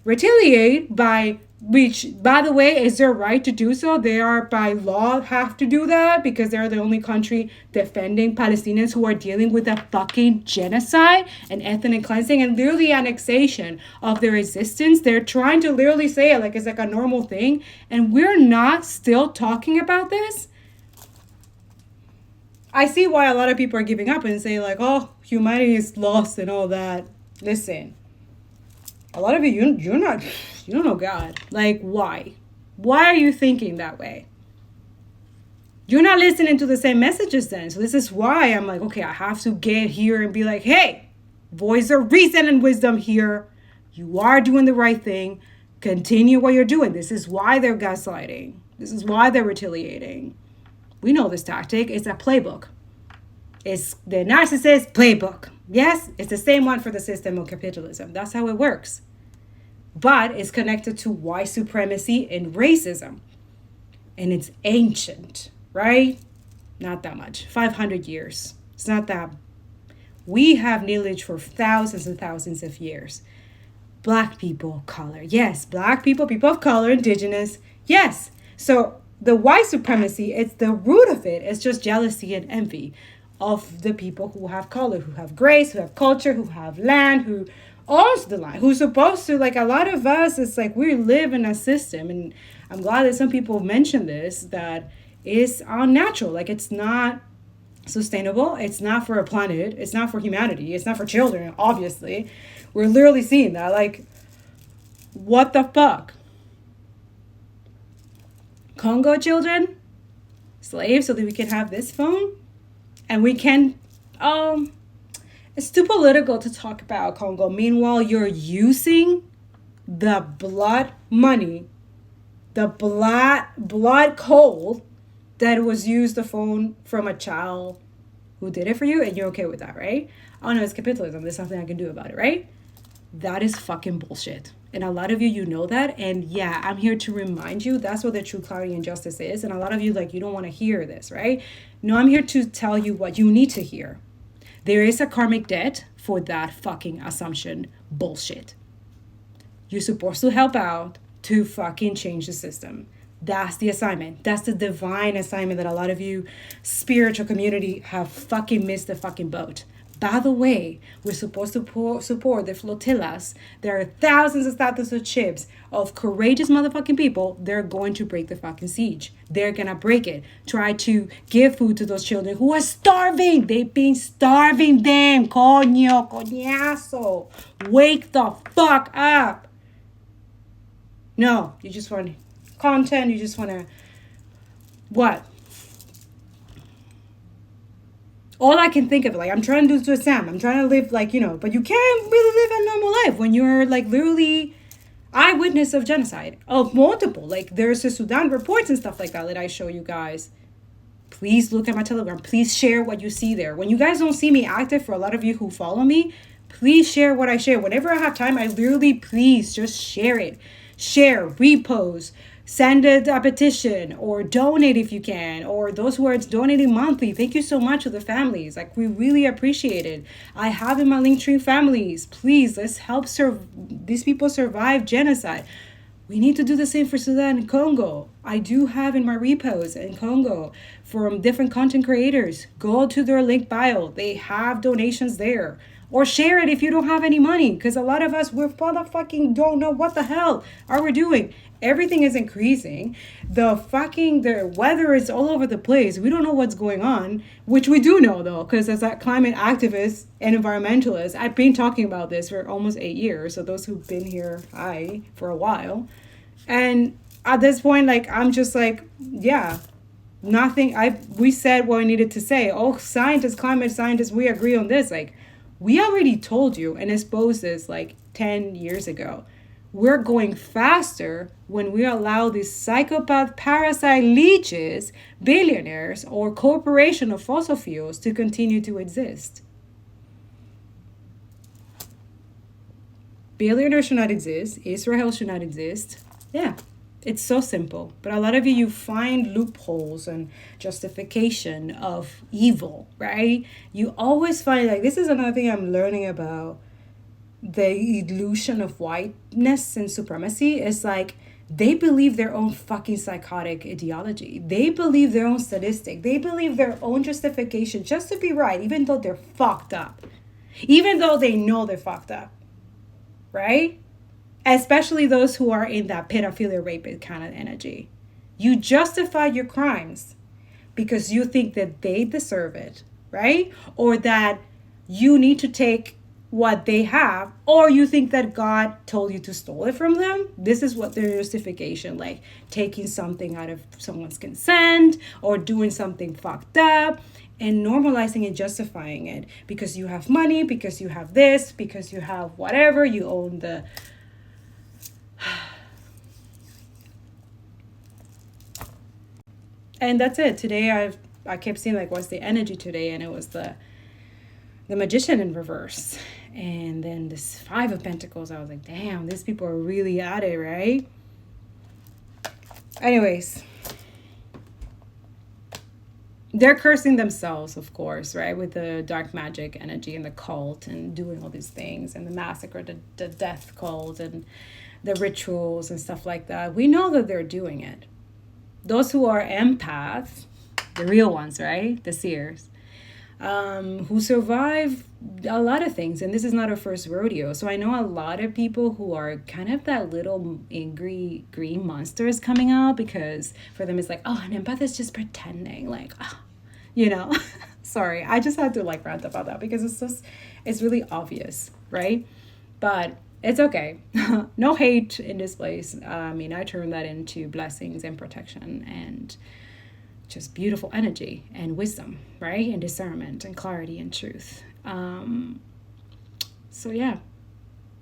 retaliate which, by the way, is their right to do so. They are by law have to do that because they're the only country defending Palestinians who are dealing with a fucking genocide and ethnic cleansing and literally annexation of their existence. They're trying to literally say it like it's like a normal thing. And we're not still talking about this. I see why a lot of people are giving up and saying like, oh, humanity is lost and all that. Listen. A lot of you don't know God. Like, why? Why are you thinking that way? You're not listening to the same messages then. So this is why I'm like, okay, I have to get here and be like, hey, voice of reason and wisdom here. You are doing the right thing. Continue what you're doing. This is why they're gaslighting. This is why they're retaliating. We know this tactic. It's a playbook. It's the narcissist playbook. Yes, it's the same one for the system of capitalism. That's how it works. But it's connected to white supremacy and racism. And it's ancient, right? Not that much. 500 years. It's not that. We have knowledge for thousands and thousands of years. Black people, color. Yes, black people, people of color, indigenous. Yes. So the white supremacy, it's the root of it. It's just jealousy and envy of the people who have color, who have grace, who have culture, who have land, who owns the land, who's supposed to, like a lot of us, it's like we live in a system. And I'm glad that some people mention this, that is unnatural. Like it's not sustainable. It's not for a planet. It's not for humanity. It's not for children, obviously. We're literally seeing that. Like, what the fuck? Congo children? Slaves so that we can have this phone? And we can, it's too political to talk about Congo. Meanwhile, you're using the blood money, the blood coal that was used the phone from a child who did it for you, and you're okay with that, right? Oh no, it's capitalism. There's something I can do about it, right? That is fucking bullshit. And a lot of you know that. And yeah, I'm here to remind you that's what the true clarity and justice is. And a lot of you, like, you don't want to hear this, right? No, I'm here to tell you what you need to hear. There is a karmic debt for that fucking assumption bullshit. You're supposed to help out to fucking change the system. That's the assignment. That's the divine assignment that a lot of you spiritual community have fucking missed the fucking boat. By the way, we're supposed to support the flotillas. There are thousands and thousands of ships of courageous motherfucking people. They're going to break the fucking siege. They're going to break it. Try to give food to those children who are starving. They've been starving them. Coñazo. Wake the fuck up. No, you just want content. You just want to... What? All I can think of, like, I'm trying to do to Sam. I'm trying to live, like, but you can't really live a normal life when you're, like, literally eyewitness of genocide. Of multiple. Like, there's the Sudan reports and stuff like that I show you guys. Please look at my Telegram. Please share what you see there. When you guys don't see me active, for a lot of you who follow me, please share what I share. Whenever I have time, I literally, please, just share it. Share, repost, send a petition or donate if you can, or those who are donating monthly, thank you so much to the families. Like, we really appreciate it. I have in my Linktree families. Please, let's help these people survive genocide. We need to do the same for Sudan and Congo. I do have in my repos in Congo from different content creators. Go to their link bio. They have donations there. Or share it if you don't have any money. Because a lot of us, we're motherfucking don't know what the hell are we doing. Everything is increasing. The weather is all over the place. We don't know what's going on, which we do know though, because as a climate activist and environmentalist, I've been talking about this for almost 8 years. So those who've been here, for a while. And at this point, like, I'm just like, yeah, nothing. We said what we needed to say. Oh, scientists, climate scientists, we agree on this. Like, we already told you and exposed this like 10 years ago. We're going faster when we allow these psychopath parasite leeches, billionaires, or corporation of fossil fuels to continue to exist. Billionaires should not exist. Israel should not exist. Yeah, it's so simple. But a lot of you find loopholes and justification of evil, right? You always find, like, this is another thing I'm learning about the illusion of whiteness and supremacy. Is like, they believe their own fucking psychotic ideology. They believe their own statistic. They believe their own justification just to be right, even though they're fucked up. Even though they know they're fucked up, right? Especially those who are in that pedophilia, rapist kind of energy. You justify your crimes because you think that they deserve it, right? Or that you need to take what they have, or you think that God told you to steal it from them. This is what their justification, like taking something out of someone's consent or doing something fucked up and normalizing and justifying it because you have money, because you have this, because you have whatever, you own the... And that's it. Today I kept seeing like, what's the energy today? And it was the Magician in reverse. And then this 5 of Pentacles. I was like, damn, these people are really at it, right? Anyways, they're cursing themselves, of course, right? With the dark magic energy and the cult and doing all these things and the massacre, the death cult and the rituals and stuff like that. We know that they're doing it. Those who are empaths, the real ones, right? The seers, who survive a lot of things. And this is not our first rodeo. So I know a lot of people who are kind of that little angry green monsters coming out, because for them it's like, oh, an empath is just pretending, like, oh, you know. Sorry, I just had to like rant about that because it's really obvious, right? But it's okay. No hate in this place. I mean, I turn that into blessings and protection and just beautiful energy and wisdom, right? And discernment and clarity and truth. So yeah,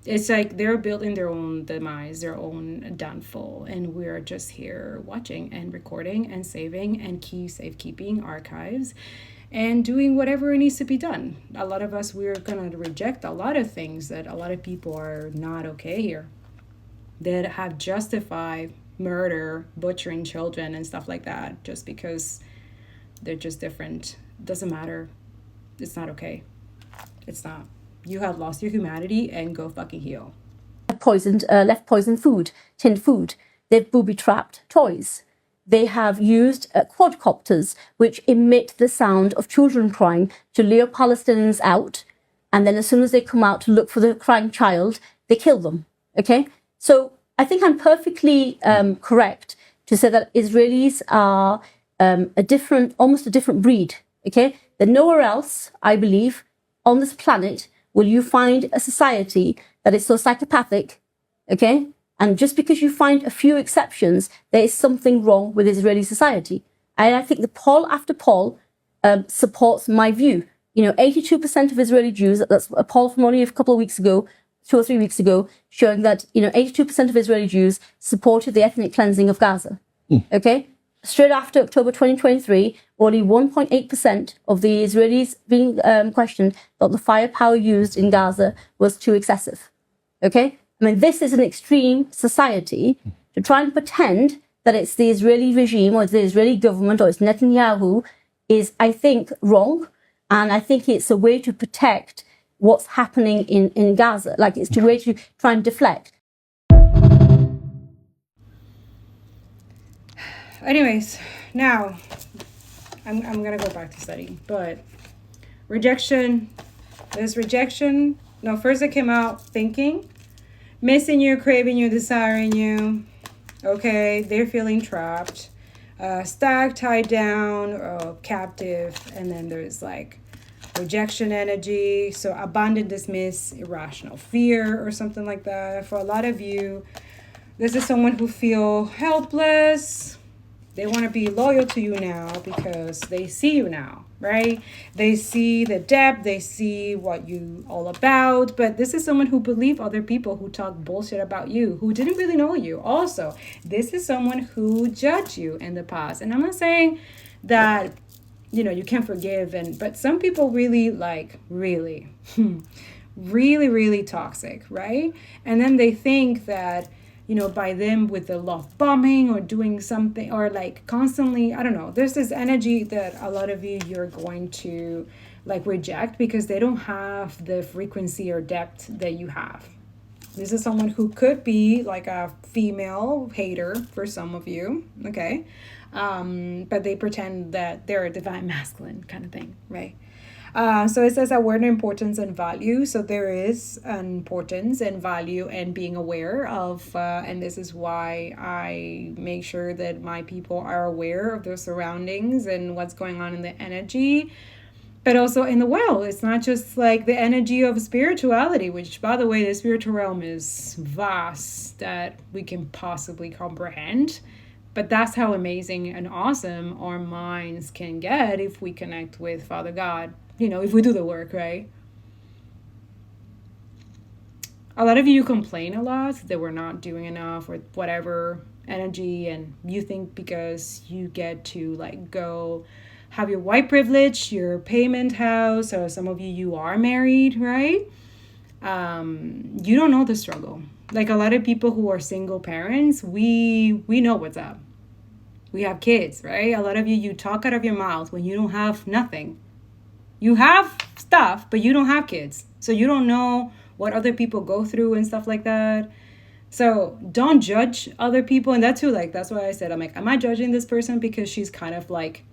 it's like they're building their own demise, their own downfall. And we're just here watching and recording and saving and safekeeping archives and doing whatever needs to be done. A lot of us, we're going to reject a lot of things that a lot of people are not okay here, that have justified murder, butchering children and stuff like that, just because they're just different. Doesn't matter. It's not okay. It's not. You have lost your humanity and go fucking heal. Left poisoned food, tinned food. They've booby-trapped toys. They have used quadcopters, which emit the sound of children crying to lure Palestinians out. And then as soon as they come out to look for the crying child, they kill them. Okay? So I think I'm perfectly correct to say that Israelis are almost a different breed. Okay? That nowhere else, I believe, on this planet will you find a society that is so psychopathic. Okay? And just because you find a few exceptions, there is something wrong with Israeli society. And I think the poll after poll supports my view. 82% of Israeli Jews, that's a poll from only a couple of weeks ago, 2 or 3 weeks ago, showing that, 82% of Israeli Jews supported the ethnic cleansing of Gaza. Okay? Straight after October 2023, only 1.8% of the Israelis being questioned thought the firepower used in Gaza was too excessive. Okay? I mean, this is an extreme society to try and pretend that it's the Israeli regime or the Israeli government or it's Netanyahu is, I think, wrong. And I think it's a way to protect what's happening in Gaza. Like, it's a way to try and deflect. Anyways, now I'm going to go back to study. But rejection, there's rejection. No, first it came out thinking, missing you, craving you, desiring you. Okay, they're feeling trapped, stuck, tied down, captive. And then there's like rejection energy. So abandon, dismiss, irrational fear or something like that. For a lot of you, this is someone who feel helpless. They want to be loyal to you now because they see you now, right? They see the depth, they see what you all about. But this is someone who believe other people who talk bullshit about you, who didn't really know you. Also, this is someone who judged you in the past. And I'm not saying that, you know, you can't forgive, but some people really really toxic, right? And then they think that, you know, by them with the love bombing or doing something or like constantly, I don't know, there's this energy that a lot of you're going to like reject because they don't have the frequency or depth that you have. This is someone who could be like a female hater for some of you, okay? But they pretend that they're a divine masculine kind of thing, right? So it says aware, importance, and value. So there is an importance and value and being aware of, and this is why I make sure that my people are aware of their surroundings and what's going on in the energy, but also in the world. It's not just like the energy of spirituality, which, by the way, the spiritual realm is vast that we can possibly comprehend. But that's how amazing and awesome our minds can get if we connect with Father God. You know, if we do the work, right? A lot of you complain a lot that we're not doing enough or whatever energy, and you think because you get to like go have your white privilege, your payment house, or some of you are married, right? You don't know the struggle. Like a lot of people who are single parents, we know what's up. We have kids, right? A lot of you talk out of your mouth when you don't have nothing. You have stuff, but you don't have kids. So you don't know what other people go through and stuff like that. So don't judge other people. And that's who, like, that's why I said, I'm like, am I judging this person because she's kind of like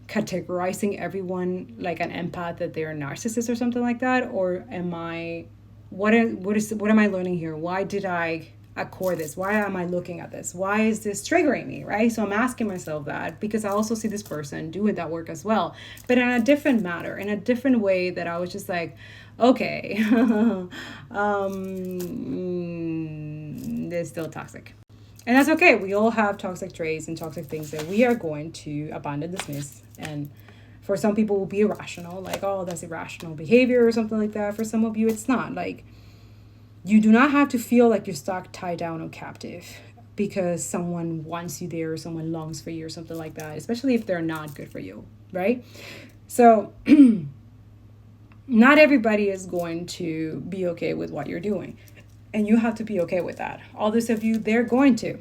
categorizing everyone like an empath, that they're a narcissist or something like that? Or am I, what am I learning here? Why did I accord this? Why am I looking at this? Why is this triggering me, right? So I'm asking myself that because I also see this person doing that work as well, but in a different matter, in a different way, that I was just like, okay, they're still toxic. And that's okay. We all have toxic traits and toxic things that we are going to abandon, dismiss. And for some people will be irrational, like, oh, that's irrational behavior or something like that. For some of you, it's not. Like, you do not have to feel like you're stuck, tied down, or captive because someone wants you there or someone longs for you or something like that, especially if they're not good for you, right? So not everybody is going to be okay with what you're doing, and you have to be okay with that. All this of you, they're going to.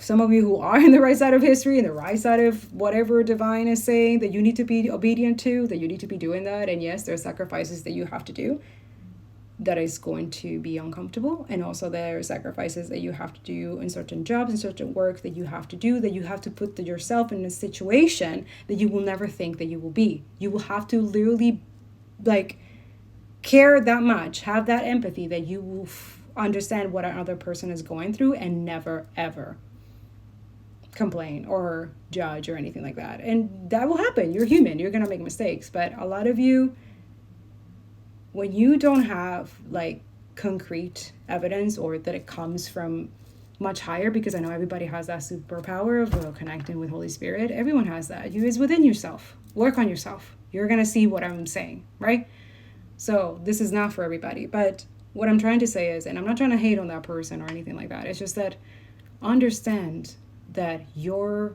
Some of you who are in the right side of history, in the right side of whatever divine is saying that you need to be obedient to, that you need to be doing that. And yes, there are sacrifices that you have to do that is going to be uncomfortable. And also there are sacrifices that you have to do in certain jobs and certain work that you have to do, that you have to put yourself in a situation that you will never think that you will be. You will have to literally like care that much, have that empathy that you will understand what another person is going through and never ever complain or judge or anything like that. And that will happen. You're human. You're going to make mistakes. But a lot of you, when you don't have like concrete evidence or that it comes from much higher, because I know everybody has that superpower of connecting with Holy Spirit. Everyone has that. You is within yourself. Work on yourself. You're going to see what I'm saying, right? So this is not for everybody. But what I'm trying to say is, and I'm not trying to hate on that person or anything like that. It's just that understand that your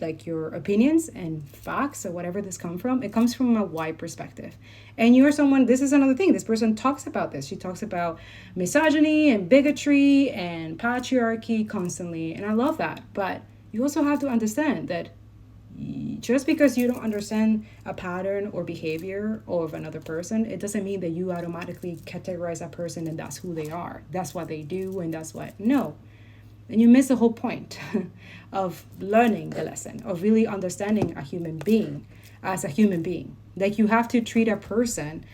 like your opinions and facts or whatever this come from, it comes from a white perspective. And you're someone, this is another thing, this person talks about this. She talks about misogyny and bigotry and patriarchy constantly. And I love that. But you also have to understand that just because you don't understand a pattern or behavior of another person, it doesn't mean that you automatically categorize that person and that's who they are. That's what they do and that's what, no. And you miss the whole point of learning the lesson, of really understanding a human being as a human being. Like, you have to treat a person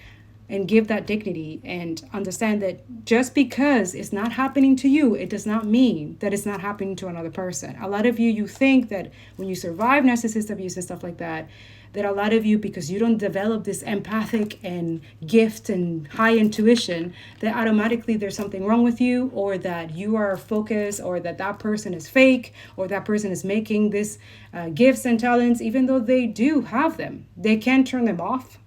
and give that dignity and understand that just because it's not happening to you, it does not mean that it's not happening to another person. A lot of you think that when you survive narcissist abuse and stuff like that, that a lot of you, because you don't develop this empathic and gift and high intuition, that automatically there's something wrong with you, or that you are focused, or that that person is fake, or that person is making this gifts and talents, even though they do have them. They can't turn them off.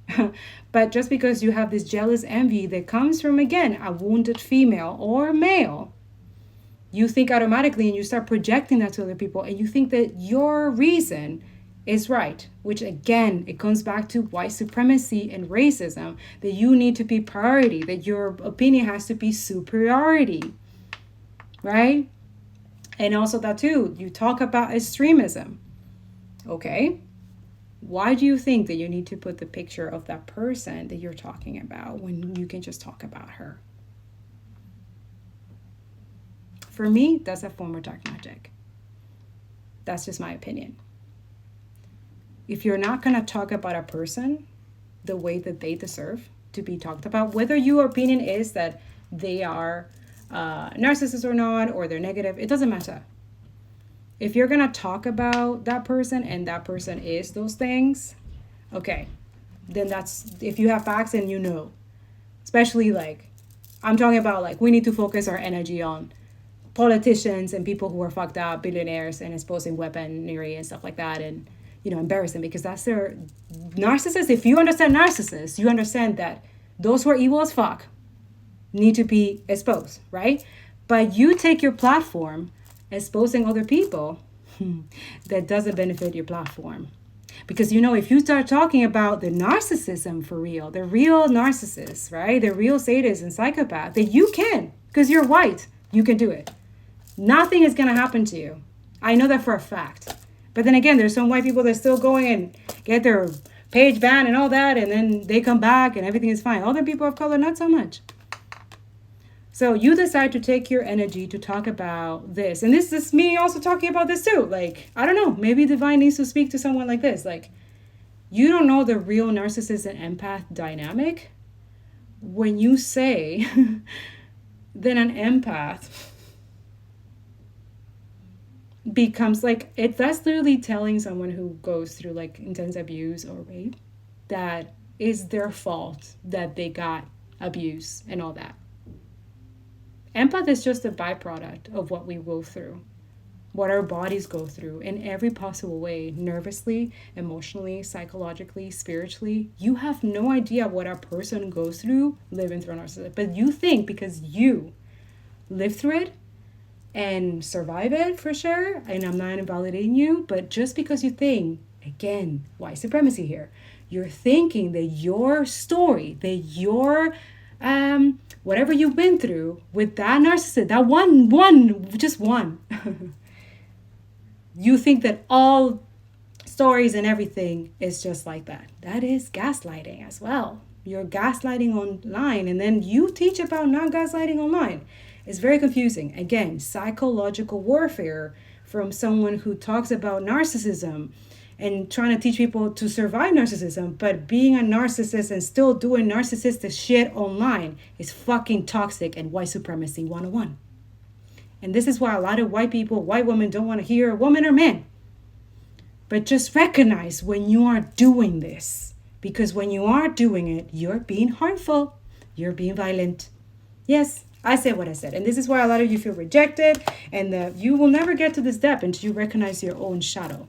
But just because you have this jealous envy that comes from, again, a wounded female or male, you think automatically and you start projecting that to other people, and you think that your reason is right, which again, it comes back to white supremacy and racism, that you need to be priority, that your opinion has to be superiority, right? And also that too, you talk about extremism. Okay, why do you think that you need to put the picture of that person that you're talking about when you can just talk about her? For me, that's a form of dark magic. That's just my opinion. If you're not going to talk about a person the way that they deserve to be talked about, whether your opinion is that they are narcissists or not, or they're negative, it doesn't matter. If you're going to talk about that person and that person is those things, okay, then that's, if you have facts and you know, especially like, I'm talking about like, we need to focus our energy on politicians and people who are fucked up, billionaires, and exposing weaponry and stuff like that, and embarrassing, because that's their narcissists. If you understand narcissists, you understand that those who are evil as fuck need to be exposed, right? But you take your platform exposing other people that doesn't benefit your platform. Because, if you start talking about the narcissism for real, the real narcissists, right? The real sadists and psychopath, that you can, because you're white, you can do it. Nothing is going to happen to you. I know that for a fact. But then again, there's some white people that still going and get their page banned and all that, and then they come back and everything is fine. Other people of color, not so much. So you decide to take your energy to talk about this. And this is me also talking about this too. Like, I don't know, maybe Divine needs to speak to someone like this. Like, you don't know the real narcissist and empath dynamic when you say that an empath becomes like, that's literally telling someone who goes through like intense abuse or rape that is their fault that they got abuse and all that. Empath is just a byproduct of what we go through, what our bodies go through in every possible way, nervously, emotionally, psychologically, spiritually. You have no idea what a person goes through living through a narcissist, but you think because you live through it and survive it, for sure, and I'm not invalidating you, but just because you think, again, white supremacy here, you're thinking that your story, that your whatever you've been through with that narcissist, that just one, you think that all stories and everything is just like that. That is gaslighting as well. You're gaslighting online, and then you teach about not gaslighting online. It's very confusing. Again, psychological warfare from someone who talks about narcissism and trying to teach people to survive narcissism, but being a narcissist and still doing narcissistic shit online is fucking toxic and white supremacy 101. And this is why a lot of white people, white women, don't want to hear a woman or man. But just recognize when you are doing this, because when you are doing it, you're being harmful, you're being violent. Yes, I said what I said. And this is why a lot of you feel rejected, and that you will never get to this depth until you recognize your own shadow.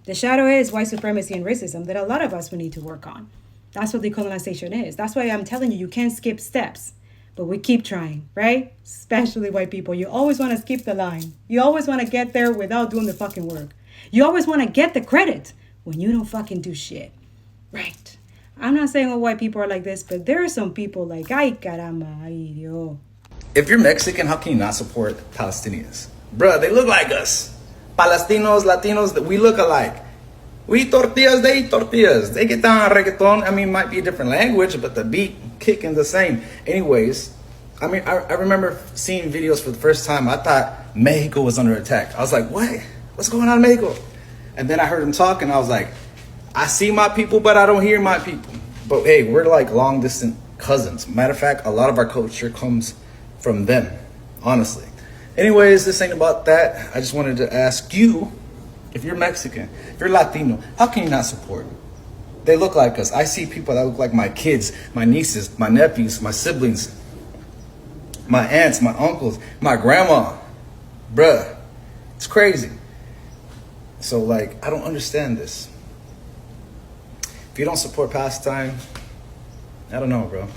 The shadow is white supremacy and racism that a lot of us will need to work on. That's what decolonization is. That's why I'm telling you, you can't skip steps. But we keep trying, right? Especially white people. You always want to skip the line. You always want to get there without doing the fucking work. You always want to get the credit when you don't fucking do shit. Right. I'm not saying all white people are like this, but there are some people like, ay caramba, ay Dios. If you're Mexican, how can you not support Palestinians? Bruh, they look like us. Palestinos, Latinos, we look alike. We eat tortillas, they eat tortillas. They get down on reggaeton. I mean, it might be a different language, but the beat kicking the same. Anyways, I mean, I remember seeing videos for the first time. I thought Mexico was under attack. I was like, what? What's going on in Mexico? And then I heard him talk, and I was like, I see my people, but I don't hear my people. But hey, we're like long distant cousins. Matter of fact, a lot of our culture comes from them, honestly. Anyways, this ain't about that. I just wanted to ask you, if you're Mexican, if you're Latino, how can you not support? They look like us. I see people that look like my kids, my nieces, my nephews, my siblings, my aunts, my uncles, my grandma. Bruh, it's crazy. So like, I don't understand this. If you don't support Palestine, I don't know, bro.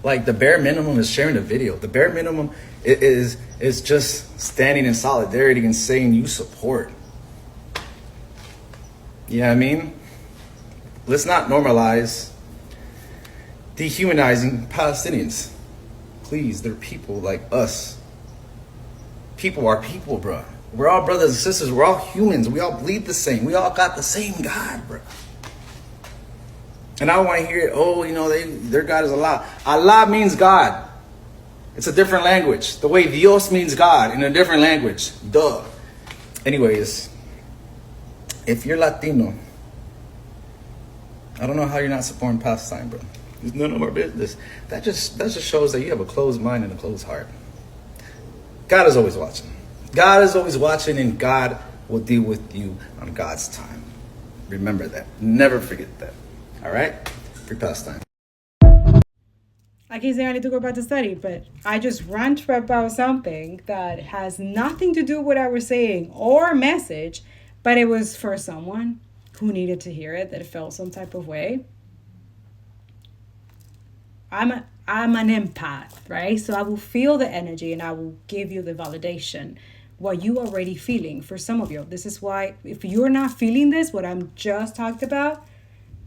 Like, the bare minimum is sharing the video. The bare minimum is just standing in solidarity and saying you support. You know what I mean? Let's not normalize dehumanizing Palestinians. Please, they're people like us. People are people, bro. We're all brothers and sisters. We're all humans. We all bleed the same. We all got the same God, bro. And I don't want to hear it, oh, you know, their God is Allah. Allah means God. It's a different language. The way Dios means God in a different language. Duh. Anyways, if you're Latino, I don't know how you're not supporting Palestine, bro. It's none of our business. That just shows that you have a closed mind and a closed heart. God is always watching. God is always watching, and God will deal with you on God's time. Remember that. Never forget that. All right? Free Palestine. I can't say I need to go back to study, but I just rant about something that has nothing to do with what I was saying or message, but it was for someone who needed to hear it, that felt some type of way. I'm an empath, right? So I will feel the energy and I will give you the validation, what you already feeling. For some of you, this is why, if you're not feeling this, what I'm just talked about,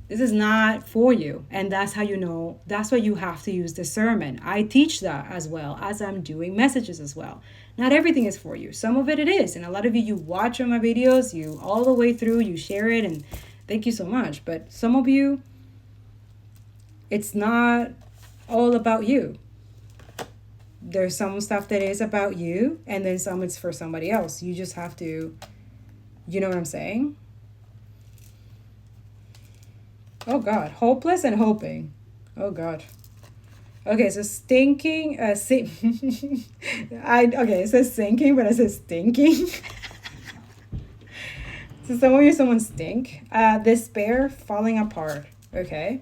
this is not for you. And that's how you know, that's why you have to use discernment. I teach that as well as I'm doing messages as well. Not everything is for you. Some of it is. And a lot of you watch on my videos, you all the way through, you share it, and thank you so much. But some of you, it's not all about you. There's some stuff that is about you, and then some it's for somebody else. You just have to, you know what I'm saying? Oh God, hopeless and hoping. Oh God. Okay, so stinking, it says sinking, but it says stinking. So some of you, someone stink. Despair, falling apart. Okay.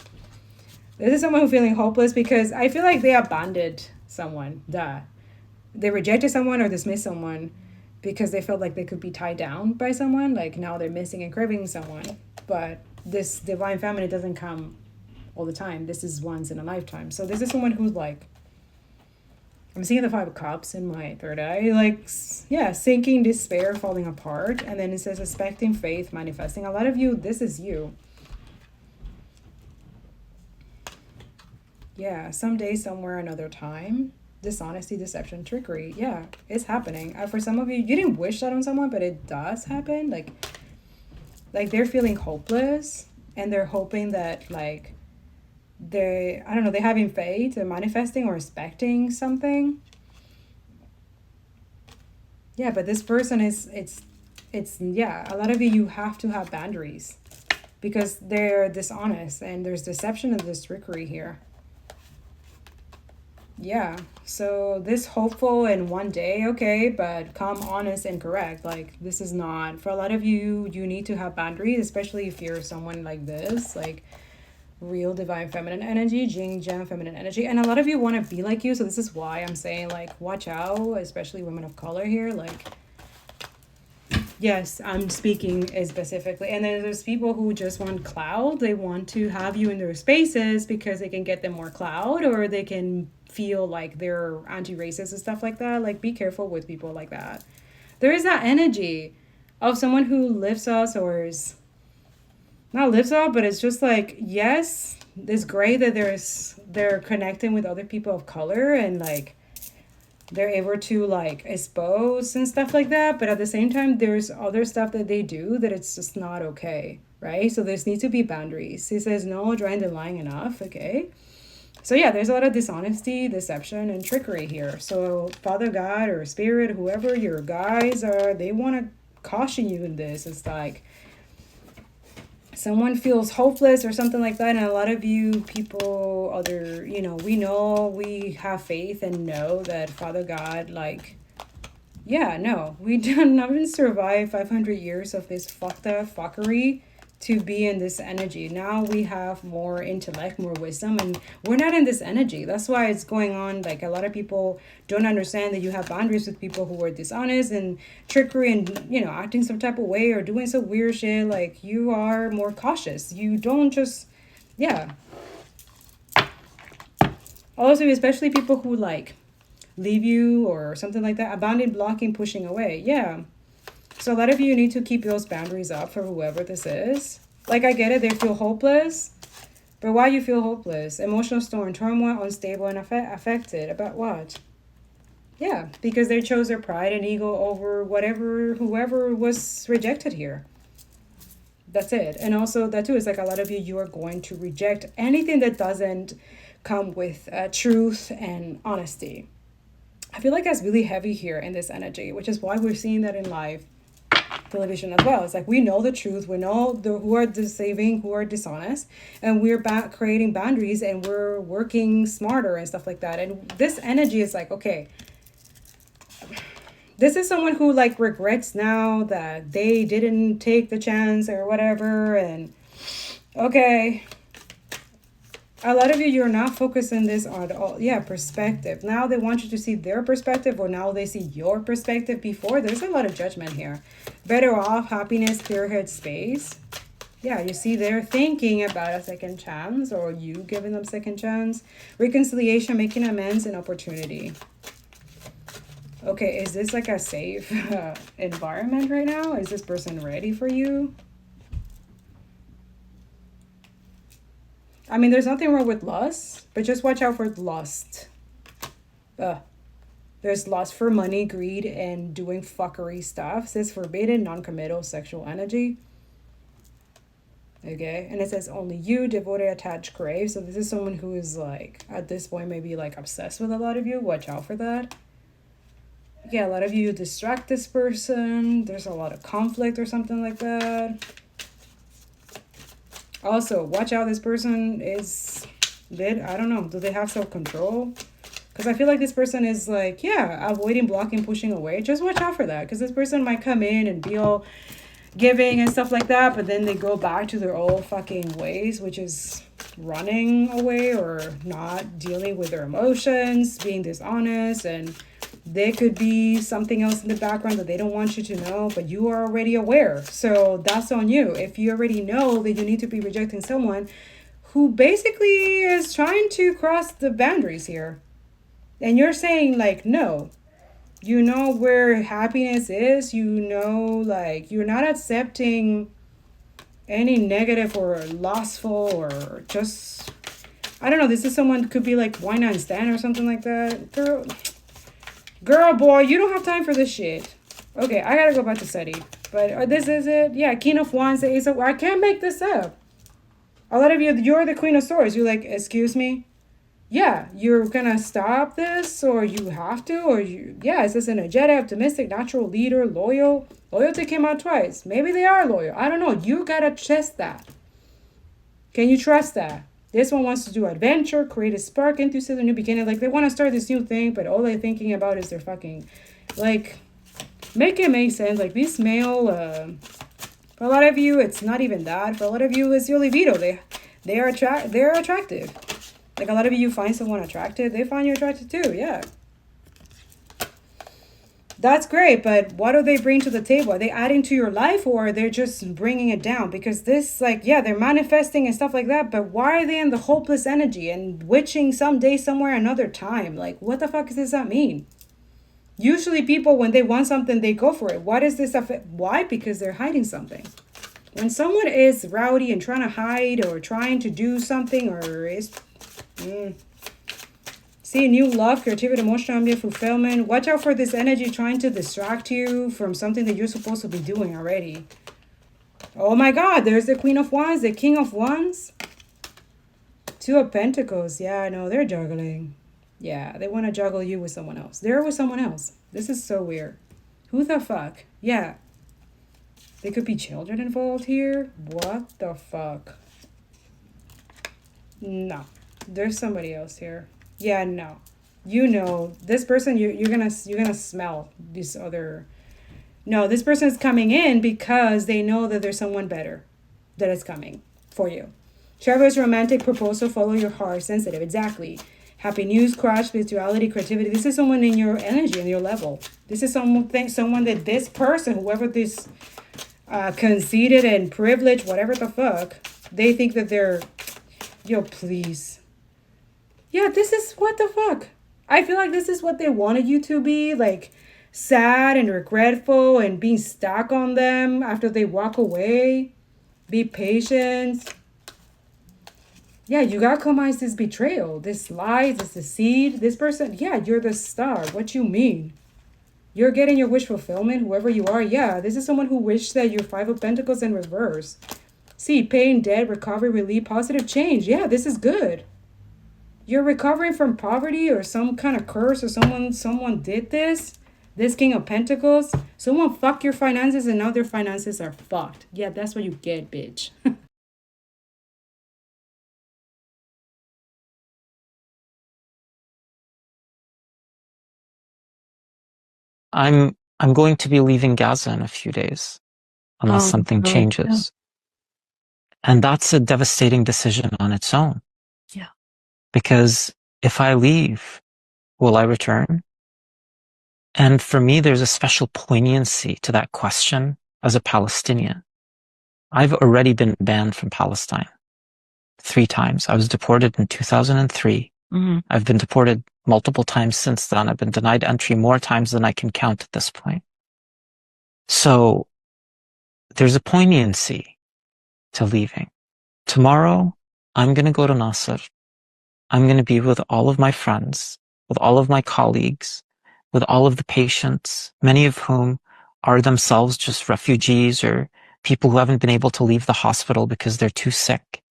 This is someone who's feeling hopeless because I feel like they abandoned someone. They rejected someone or dismissed someone because they felt like they could be tied down by someone. Like now they're missing and craving someone. But this divine feminine doesn't come all the time. This is once in a lifetime. So this is someone who's like, I'm seeing the 5 of Cups in my third eye, like, yeah, sinking, despair, falling apart. And then it says expecting, faith, manifesting. A lot of you, this is you. Yeah, someday, somewhere, another time. Dishonesty, deception, trickery. Yeah, it's happening. For some of you, you didn't wish that on someone, but it does happen. Like they're feeling hopeless and they're hoping that like they're having faith, they're manifesting or expecting something. Yeah, but this person it's a lot of you have to have boundaries because they're dishonest and there's deception and there's trickery here. Yeah, so this hopeful in one day, okay, but come honest and correct. Like, this is not, for a lot of you, you need to have boundaries, especially if you're someone like this, like real divine feminine energy, Jing Gem feminine energy. And a lot of you want to be like you, so this is why I'm saying, like, watch out, especially women of color here. Like, yes, I'm speaking specifically. And then there's people who just want clout. They want to have you in their spaces because they can get them more clout, or they can feel like they're anti-racist and stuff like that. Like, be careful with people like that. There is that energy of someone who lifts us or is not lifts up, but it's just like, yes, it's great that they're connecting with other people of color and like they're able to like expose and stuff like that. But at the same time, there's other stuff that they do that it's just not okay, right? So there's need to be boundaries. He says no drawing the line enough, okay? So yeah, there's a lot of dishonesty, deception, and trickery here. So Father God or Spirit, whoever your guys are, they want to caution you in this. It's like someone feels hopeless or something like that, and a lot of you people, other, you know, we have faith and know that Father God, like, yeah, no, we haven't survived 500 years of this fucked up fuckery to be in this energy. Now we have more intellect, more wisdom, and we're not in this energy. That's why it's going on. Like, a lot of people don't understand that you have boundaries with people who are dishonest and trickery and, you know, acting some type of way or doing some weird shit. Like, you are more cautious. You don't just, yeah. Also, especially people who like leave you or something like that, abandoning, blocking, pushing away. Yeah. So a lot of you need to keep those boundaries up for whoever this is. Like, I get it, they feel hopeless. But why you feel hopeless? Emotional storm, turmoil, unstable, and affected. About what? Yeah, because they chose their pride and ego over whoever was rejected here. That's it. And also that too is like a lot of you are going to reject anything that doesn't come with truth and honesty. I feel like that's really heavy here in this energy, which is why we're seeing that in live television as well. It's like we know the truth, we know who are deceiving, who are dishonest, and we're creating boundaries and we're working smarter and stuff like that. And this energy is like, okay, this is someone who like regrets now that they didn't take the chance or whatever. And okay, a lot of you're not focusing this on all. Yeah, perspective. Now they want you to see their perspective, or now they see your perspective. Before, there's a lot of judgment here. Better off, happiness, clear head space. Yeah, you see they're thinking about a second chance, or you giving them second chance. Reconciliation, making amends, and opportunity. Okay, is this like a safe environment right now? Is this person ready for you? I mean, there's nothing wrong with lust, but just watch out for lust. There's lust for money, greed, and doing fuckery stuff. It says forbidden, non-committal sexual energy. Okay, and it says only you, devoted, attached, crave. So this is someone who is like, at this point, maybe like obsessed with a lot of you. Watch out for that. Yeah, a lot of you distract this person. There's a lot of conflict or something like that. Also, watch out, this person is, I don't know, do they have self-control? Because I feel like this person is like, yeah, avoiding, blocking, pushing away. Just watch out for that, because this person might come in and be all giving and stuff like that, but then they go back to their old fucking ways, which is running away or not dealing with their emotions, being dishonest, and there could be something else in the background that they don't want you to know, but you are already aware. So that's on you. If you already know that you need to be rejecting someone who basically is trying to cross the boundaries here, and you're saying like, no, you know where happiness is, you know, like you're not accepting any negative or lustful or just, I don't know, this is someone could be like wine and stand or something like that. Girl, boy, you don't have time for this shit. Okay, I gotta go back to study. But this is it. Yeah, King of Wands, the Ace of... I can't make this up. A lot of you, you're the Queen of Swords. You're like, excuse me? Yeah, you're gonna stop this, or you have to, or you... Yeah, it says energetic, optimistic, natural leader, loyal. Loyalty came out twice. Maybe they are loyal. I don't know. You gotta test that. Can you trust that? This one wants to do adventure, create a spark, enthusiasm, new beginning. Like, they want to start this new thing, but all they're thinking about is their fucking... Like, make it make sense. Like, this male... for a lot of you, it's not even that. For a lot of you, it's your libido. They're attractive. Like, a lot of you find someone attractive. They find you attractive too, yeah. That's great, but what do they bring to the table? Are they adding to your life, or they're just bringing it down? Because this, like, yeah, they're manifesting and stuff like that, but why are they in the hopeless energy and witching someday, somewhere, another time? Like, what the fuck does that mean? Usually people, when they want something, they go for it. Why does this affect? Why? Because they're hiding something. When someone is rowdy and trying to hide or trying to do something or is... See, new love, creativity, emotional fulfillment. Watch out for this energy trying to distract you from something that you're supposed to be doing already. Oh my God, there's the Queen of Wands, the King of Wands. Two of Pentacles. Yeah, I know, they're juggling. Yeah, they want to juggle you with someone else. They're with someone else. This is so weird. Who the fuck? Yeah. There could be children involved here. What the fuck? No. There's somebody else here. Yeah, no. You know, this person, you're gonna smell this other... No, this person is coming in because they know that there's someone better that is coming for you. Travelers, romantic proposal, follow your heart, sensitive. Exactly. Happy news, crush, spirituality, creativity. This is someone in your energy and your level. This is someone that this person, whoever this conceited and privileged, whatever the fuck, they think that they're... Yo, please. Yeah, this is what the fuck. I feel like this is what they wanted you to be, like sad and regretful and being stuck on them after they walk away. Be patient. Yeah, you gotta come out this betrayal, this lie, this deceit, this person. Yeah, you're the star. What you mean? You're getting your wish fulfillment, whoever you are. Yeah, this is someone who wished that your Five of Pentacles in reverse. See, pain, death, recovery, relief, positive change. Yeah, this is good. You're recovering from poverty or some kind of curse or someone did this. This King of Pentacles. Someone fucked your finances and now their finances are fucked. Yeah, that's what you get, bitch. I'm going to be leaving Gaza in a few days unless something changes. Yeah. And that's a devastating decision on its own. Yeah. Because if I leave, will I return? And for me, there's a special poignancy to that question as a Palestinian. I've already been banned from Palestine 3 times. I was deported in 2003. Mm-hmm. I've been deported multiple times since then. I've been denied entry more times than I can count at this point. So there's a poignancy to leaving. Tomorrow, I'm going to go to Nasser. I'm going to be with all of my friends, with all of my colleagues, with all of the patients, many of whom are themselves just refugees or people who haven't been able to leave the hospital because they're too sick.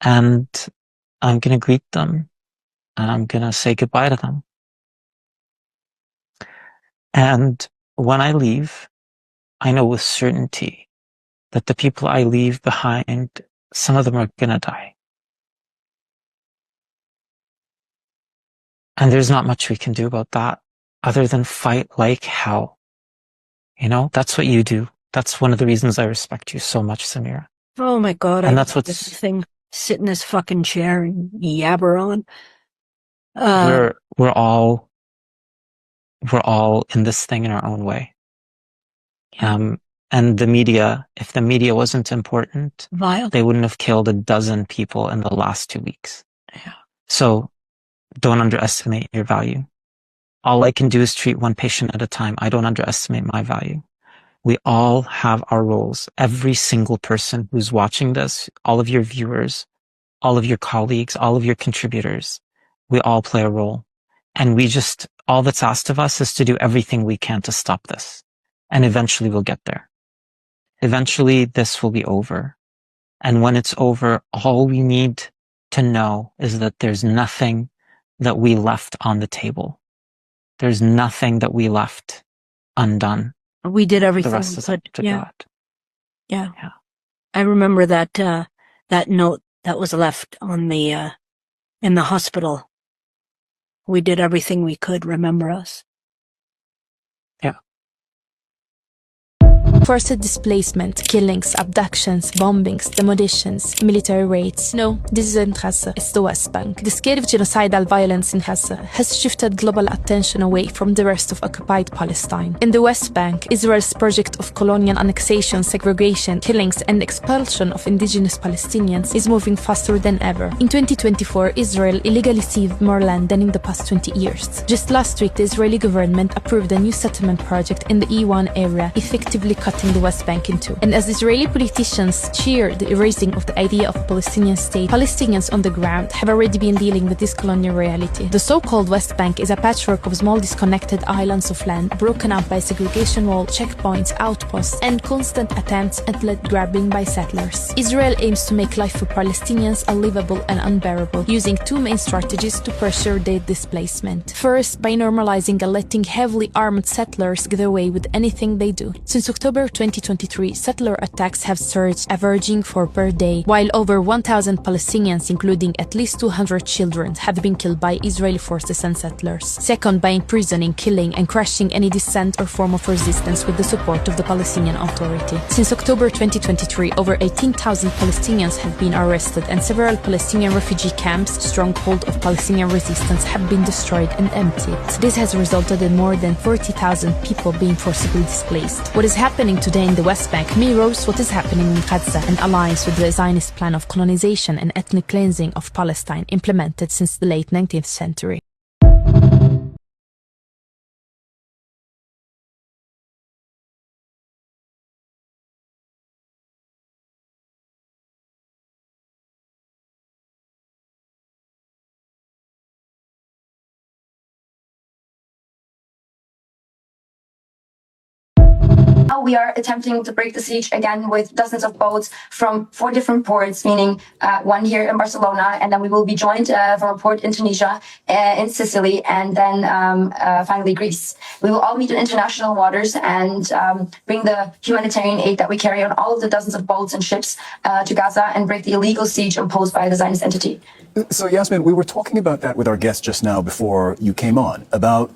And I'm going to greet them and I'm going to say goodbye to them. And when I leave, I know with certainty that the people I leave behind, some of them are going to die. And there's not much we can do about that other than fight like hell. You know, that's what you do. That's one of the reasons I respect you so much, Samira. Oh my God. And that's what's... This thing, sit in this fucking chair and yabber on. We're all in this thing in our own way. And the media, if the media wasn't important, vile, they wouldn't have killed 12 people in the last 2 weeks. Yeah. So don't underestimate your value. All I can do is treat one patient at a time. I don't underestimate my value. We all have our roles. Every single person who's watching this, all of your viewers, all of your colleagues, all of your contributors, we all play a role. And all that's asked of us is to do everything we can to stop this. And eventually we'll get there. Eventually this will be over. And when it's over, all we need to know is that there's nothing that we left on the table. There's nothing that we left undone. We did everything the rest we is could. up to Yeah. God. Yeah. I remember that that note that was left on the in the hospital. We did everything we could. Remember us. Yeah. Forced displacement, killings, abductions, bombings, demolitions, military raids. No, this isn't Gaza, it's the West Bank. The scale of genocidal violence in Gaza has shifted global attention away from the rest of occupied Palestine. In the West Bank, Israel's project of colonial annexation, segregation, killings, and expulsion of indigenous Palestinians is moving faster than ever. In 2024, Israel illegally seized more land than in the past 20 years. Just last week, the Israeli government approved a new settlement project in the E1 area, effectively cutting the West Bank in two. And as Israeli politicians cheer the erasing of the idea of a Palestinian state, Palestinians on the ground have already been dealing with this colonial reality. The so-called West Bank is a patchwork of small disconnected islands of land broken up by segregation walls, checkpoints, outposts, and constant attempts at land grabbing by settlers. Israel aims to make life for Palestinians unlivable and unbearable, using two main strategies to pressure their displacement. First, by normalizing and letting heavily armed settlers get away with anything they do. Since October 2023, settler attacks have surged, averaging 4 per day, while over 1,000 Palestinians, including at least 200 children, have been killed by Israeli forces and settlers. Second, by imprisoning, killing, and crushing any dissent or form of resistance with the support of the Palestinian Authority. Since October 2023, over 18,000 Palestinians have been arrested, and several Palestinian refugee camps, stronghold of Palestinian resistance, have been destroyed and emptied. This has resulted in more than 40,000 people being forcibly displaced. What is happening today in the West Bank mirrors what is happening in Gaza and aligns with the Zionist plan of colonization and ethnic cleansing of Palestine implemented since the late 19th century. Now we are attempting to break the siege again with dozens of boats from 4 different ports, meaning one here in Barcelona, and then we will be joined from a port in Tunisia, in Sicily, and then finally Greece. We will all meet in international waters and bring the humanitarian aid that we carry on all of the dozens of boats and ships to Gaza and break the illegal siege imposed by the Zionist entity. So Yasmin, we were talking about that with our guest just now before you came on, about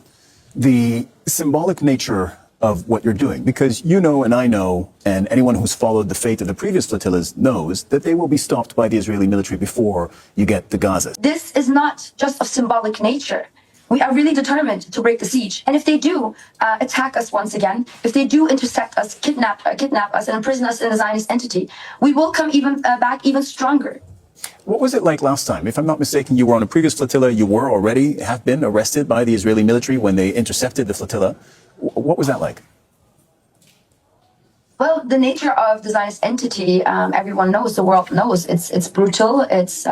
the symbolic nature of what you're doing, because you know and I know, and anyone who's followed the fate of the previous flotillas knows that they will be stopped by the Israeli military before you get to Gaza. This is not just of symbolic nature. We are really determined to break the siege. And if they do attack us once again, if they do intercept us, kidnap us, and imprison us in the Zionist entity, we will come back even stronger. What was it like last time? If I'm not mistaken, you were on a previous flotilla. You have been arrested by the Israeli military when they intercepted the flotilla. What was that like? Well, the nature of the Zionist entity, everyone knows, the world knows. It's brutal. It's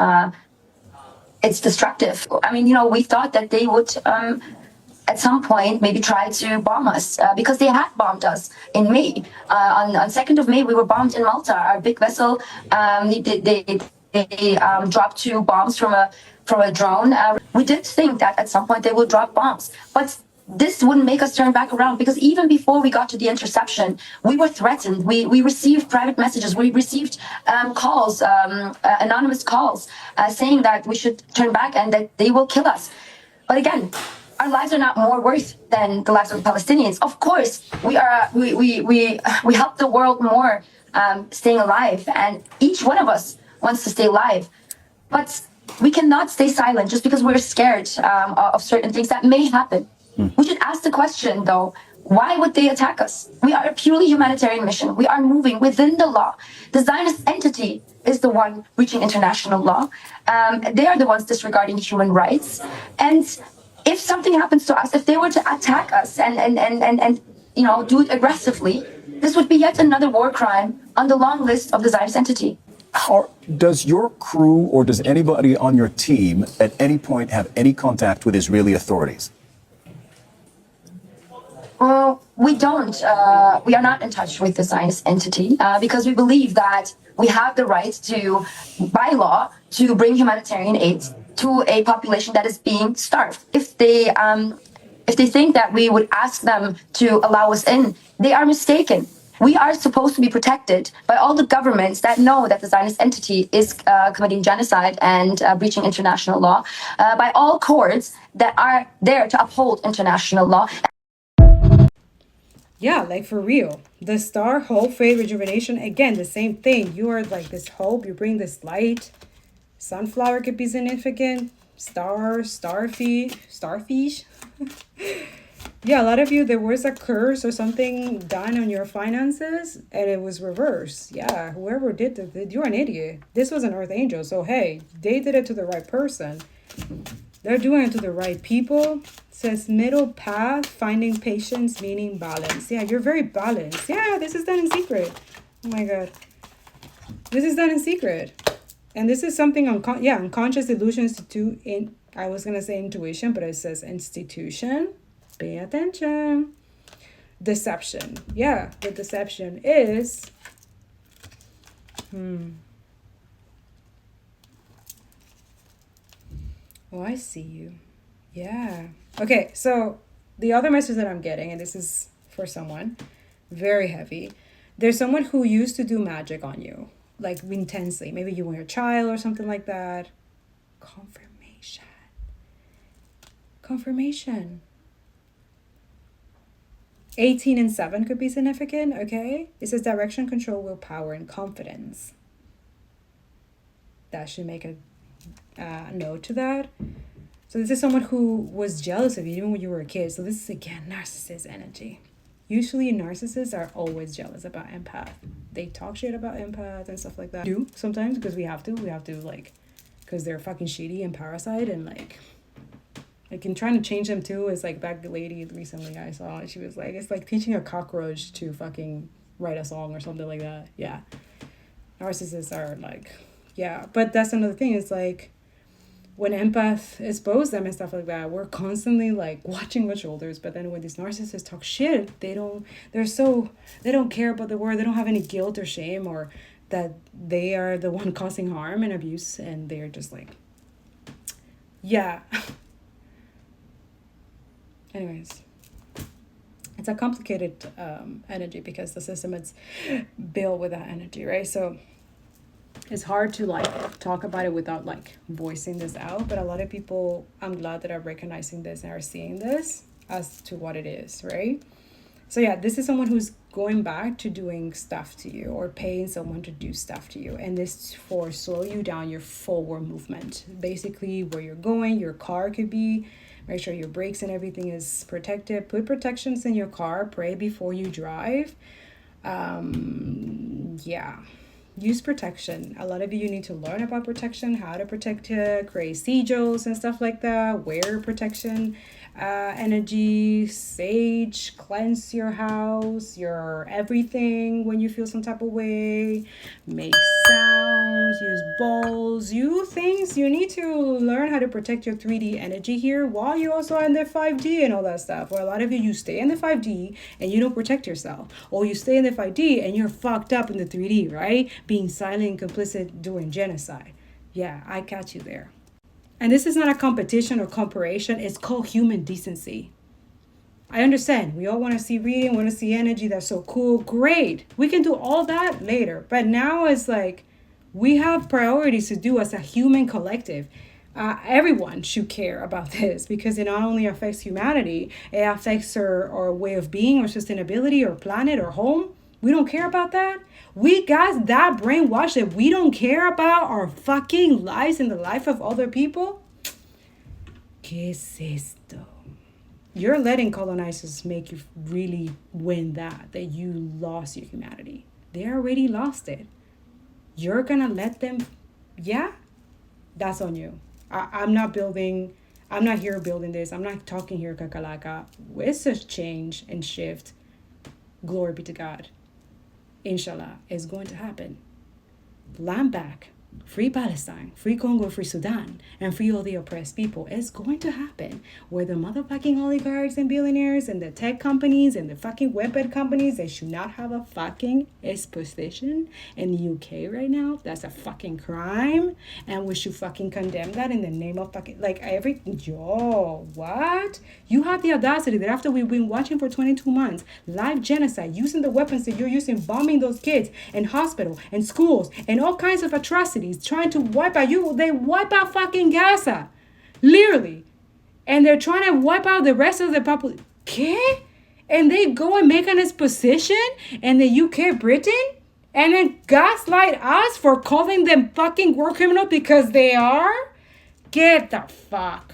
destructive. I mean, we thought that they would, at some point, maybe try to bomb us because they had bombed us in May. On 2nd of May, we were bombed in Malta. Our big vessel, they dropped 2 bombs from a drone. We did think that at some point they would drop bombs, but this wouldn't make us turn back around, because even before we got to the interception, we were threatened. We received private messages. We received calls, anonymous calls, saying that we should turn back and that they will kill us. But again, our lives are not more worth than the lives of the Palestinians. Of course, we help the world more staying alive, and each one of us wants to stay alive. But we cannot stay silent just because we're scared of certain things that may happen. We should ask the question, though, why would they attack us? We are a purely humanitarian mission. We are moving within the law. The Zionist entity is the one breaching international law. They are the ones disregarding human rights. And if something happens to us, if they were to attack us and do it aggressively, this would be yet another war crime on the long list of the Zionist entity. How does your crew or does anybody on your team at any point have any contact with Israeli authorities? Well, we don't. We are not in touch with the Zionist entity because we believe that we have the right to, by law, to bring humanitarian aid to a population that is being starved. If they think that we would ask them to allow us in, they are mistaken. We are supposed to be protected by all the governments that know that the Zionist entity is committing genocide and breaching international law, by all courts that are there to uphold international law. Yeah, like for real. The star, hope, faith, rejuvenation. Again, the same thing. You are like this hope. You bring this light. Sunflower could be significant. Starfish. Yeah, a lot of you, there was a curse or something done on your finances and it was reversed. Yeah, whoever did it, you're an idiot. This was an earth angel. So, hey, they did it to the right person. They're doing it to the right people. It says middle path, finding patience, meaning balance. Yeah, you're very balanced. Yeah, this is done in secret. Oh my God. This is done in secret. And this is something unconscious illusions I was going to say intuition, but it says institution. Pay attention. Deception. Yeah, the deception is... Oh, I see you. Yeah. Okay, so the other message that I'm getting, and this is for someone, very heavy. There's someone who used to do magic on you, like intensely. Maybe you were a child or something like that. Confirmation. 18 and 7 could be significant, okay? It says direction, control, willpower, and confidence. That should make a note to that. So this is someone who was jealous of you even when you were a kid. So this is, again, narcissist energy. Usually narcissists are always jealous about empath. They talk shit about empath and stuff like that. Do sometimes because we have to like, because they're fucking shitty and parasite and like trying to change them too. Is like that lady recently I saw, she was like, it's like teaching a cockroach to fucking write a song or something like that. Yeah. Narcissists are like, yeah. But that's another thing. It's like when empath expose them and stuff like that, we're constantly like watching our shoulders. But then when these narcissists talk shit, they don't care about the word. They don't have any guilt or shame or that they are the one causing harm and abuse. And they're just like, yeah. Anyways, it's a complicated energy because the system is built with that energy, right? So it's hard to like talk about it without like voicing this out. But a lot of people, I'm glad that are recognizing this and are seeing this as to what it is, right? So yeah, this is someone who's going back to doing stuff to you or paying someone to do stuff to you. And this for slow you down your forward movement. Basically where you're going, your car could be. Make sure your brakes and everything is protected. Put protections in your car. Pray before you drive. Yeah. Use protection. A lot of you need to learn about protection, how to protect create sigils and stuff like that. Wear protection energy, sage, cleanse your house, your everything when you feel some type of way. Make sounds, use bowls, things. You need to learn how to protect your 3D energy here while you also are in the 5D and all that stuff. Or a lot of you stay in the 5D and you don't protect yourself. Or you stay in the 5D and you're fucked up in the 3D, right? Being silent and complicit doing genocide. Yeah, I catch you there. And this is not a competition or comparison. It's called human decency. I understand. We all want to see reading, want to see energy. That's so cool. Great. We can do all that later. But now it's like we have priorities to do as a human collective. Everyone should care about this because it not only affects humanity, it affects our way of being or sustainability or planet or home. We don't care about that. We got that brainwashed that we don't care about our fucking lives and the life of other people. ¿Qué es esto? You're letting colonizers make you really win that you lost your humanity. They already lost it. You're gonna let them, yeah? That's on you. I'm not here building this. I'm not talking here kakalaka. It's a change and shift. Glory be to God. Inshallah, is going to happen. Land back, free Palestine, free Congo, free Sudan, and free all the oppressed people. It's going to happen where the motherfucking oligarchs and billionaires and the tech companies and the fucking weapon companies, they should not have a fucking exposition in the UK right now. That's a fucking crime. And we should fucking condemn that in the name of fucking, what? You have the audacity that after we've been watching for 22 months, live genocide, using the weapons that you're using, bombing those kids in hospital and schools and all kinds of atrocities, trying to wipe out they wipe out fucking Gaza, literally, and they're trying to wipe out the rest of the population. ¿Qué? And they go and make an exposition in the UK, Britain, and then gaslight us for calling them fucking war criminals because they are? Get the fuck.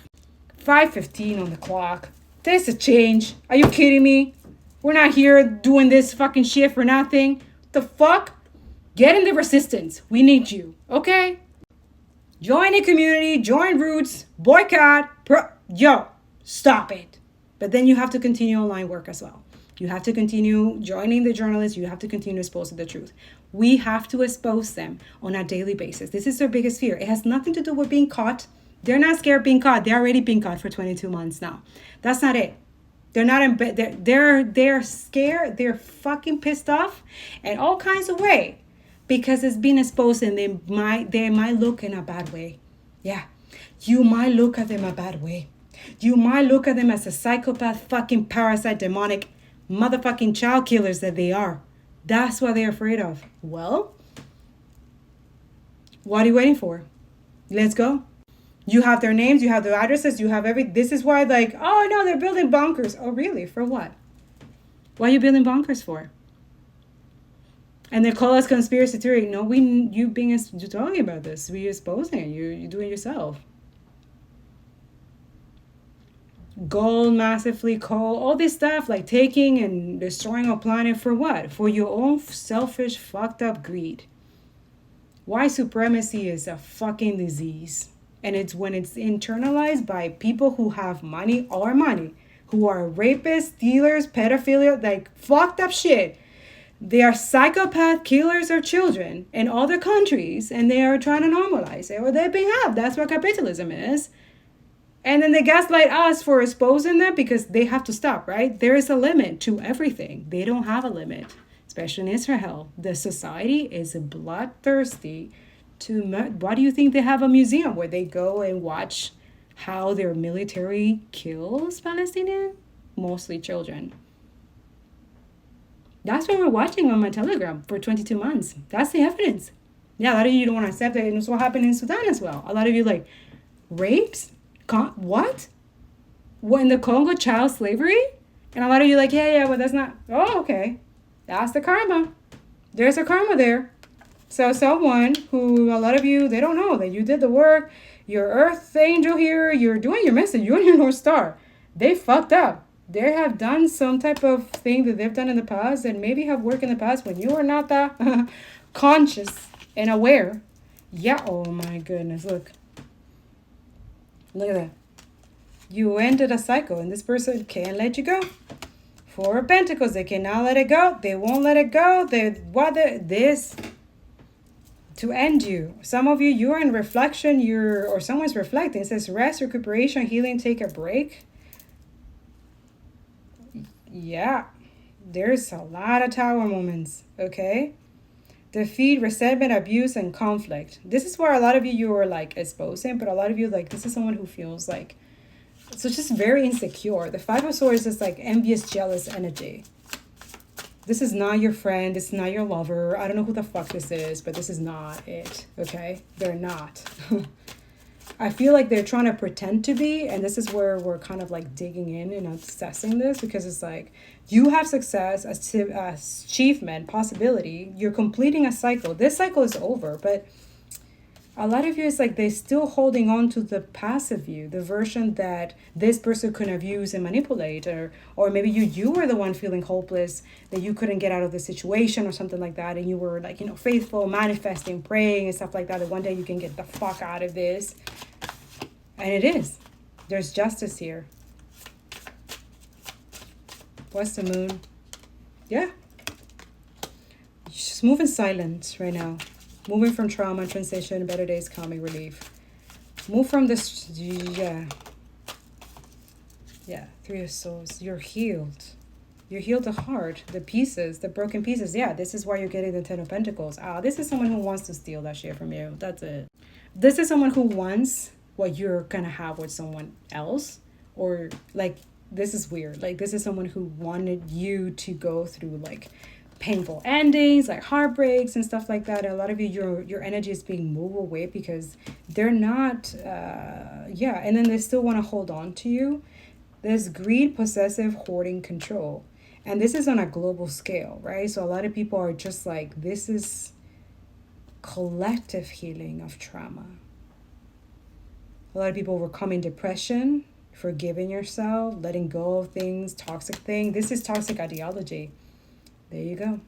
5:15 on the clock. There's a change. Are you kidding me? We're not here doing this fucking shit for nothing. The fuck? Get in the resistance. We need you. Okay? Join a community. Join roots. Boycott. Yo, stop it. But then you have to continue online work as well. You have to continue joining the journalists. You have to continue exposing the truth. We have to expose them on a daily basis. This is their biggest fear. It has nothing to do with being caught. They're not scared of being caught. They're already being caught for 22 months now. That's not it. They're not in bed. They're scared. They're fucking pissed off in all kinds of way because it's being exposed and they might look in a bad way. Yeah. You might look at them a bad way. You might look at them as a psychopath, fucking parasite, demonic, motherfucking child killers that they are. That's what they're afraid of. Well, what are you waiting for? Let's go. You have their names, you have their addresses, you have this is why, like, oh no, they're building bunkers. Oh really? For what? What are you building bunkers for? And they call us conspiracy theory. No, you're talking about this. We're exposing it. You're doing it yourself. Gold, massively coal, all this stuff, like taking and destroying our planet for what? For your own selfish, fucked up greed. White supremacy is a fucking disease. And it's when it's internalized by people who have money, who are rapists, stealers, pedophilia, like fucked up shit. They are psychopath killers of children in other countries, and they are trying to normalize it, or they behave. That's what capitalism is. And then they gaslight us for exposing them because they have to stop, right? There is a limit to everything. They don't have a limit, especially in Israel. The society is bloodthirsty. Why do you think they have a museum where they go and watch how their military kills Palestinians? Mostly children. That's what we're watching on my Telegram for 22 months. That's the evidence. Yeah, a lot of you don't want to accept it. And it's what happened in Sudan as well. A lot of you like, rapes? What? What, in the Congo, child slavery? And a lot of you like, yeah, but that's not. Oh, okay. That's the karma. There's a karma there. So someone who, a lot of you, they don't know that you did the work. Your earth angel here, you're doing your message. You're on your North Star. They fucked up. They have done some type of thing that they've done in the past and maybe have worked in the past when you are not that conscious and aware. Yeah, oh my goodness, look. Look at that. You ended a cycle and this person can't let you go. Four of Pentacles, they cannot let it go. They won't let it go. This to end you. Some of you, you're in reflection, or someone's reflecting. It says rest, recuperation, healing, take a break. Yeah, there's a lot of Tower moments, okay? Defeat, resentment, abuse, and conflict. This is where a lot of you are like exposing, but a lot of you like, this is someone who feels like, so just very insecure. The Five of Swords is like envious, jealous energy. This is not your friend. This is not your lover. I don't know who the fuck this is, but this is not it, okay? They're not. I feel like they're trying to pretend to be, and this is where we're kind of like digging in and assessing this, because it's like you have success, achievement, possibility. You're completing a cycle. This cycle is over, but a lot of you is like they're still holding on to the passive you, the version that this person could have used and manipulate, or maybe you were the one feeling hopeless, that you couldn't get out of the situation or something like that, and you were like, faithful, manifesting, praying and stuff like that one day you can get the fuck out of this. And it is. There's justice here. What's the moon? Yeah. Just move in silence right now. Moving from trauma, transition, better days coming, relief. Move from this, yeah. Yeah, Three of Swords. You're healed. You're healed the heart, the pieces, the broken pieces. Yeah, this is why you're getting the Ten of Pentacles. This is someone who wants to steal that shit from you. That's it. This is someone who wants what you're gonna have with someone else. Or, like, this is weird. Like, this is someone who wanted you to go through, like, painful endings, like heartbreaks and stuff like that. And a lot of you, your energy is being moved away because they're not, and then they still want to hold on to you. There's greed, possessive, hoarding, control. And this is on a global scale, right? So a lot of people are just like, this is collective healing of trauma. A lot of people overcoming depression, forgiving yourself, letting go of things, toxic things. This is toxic ideology. There you go.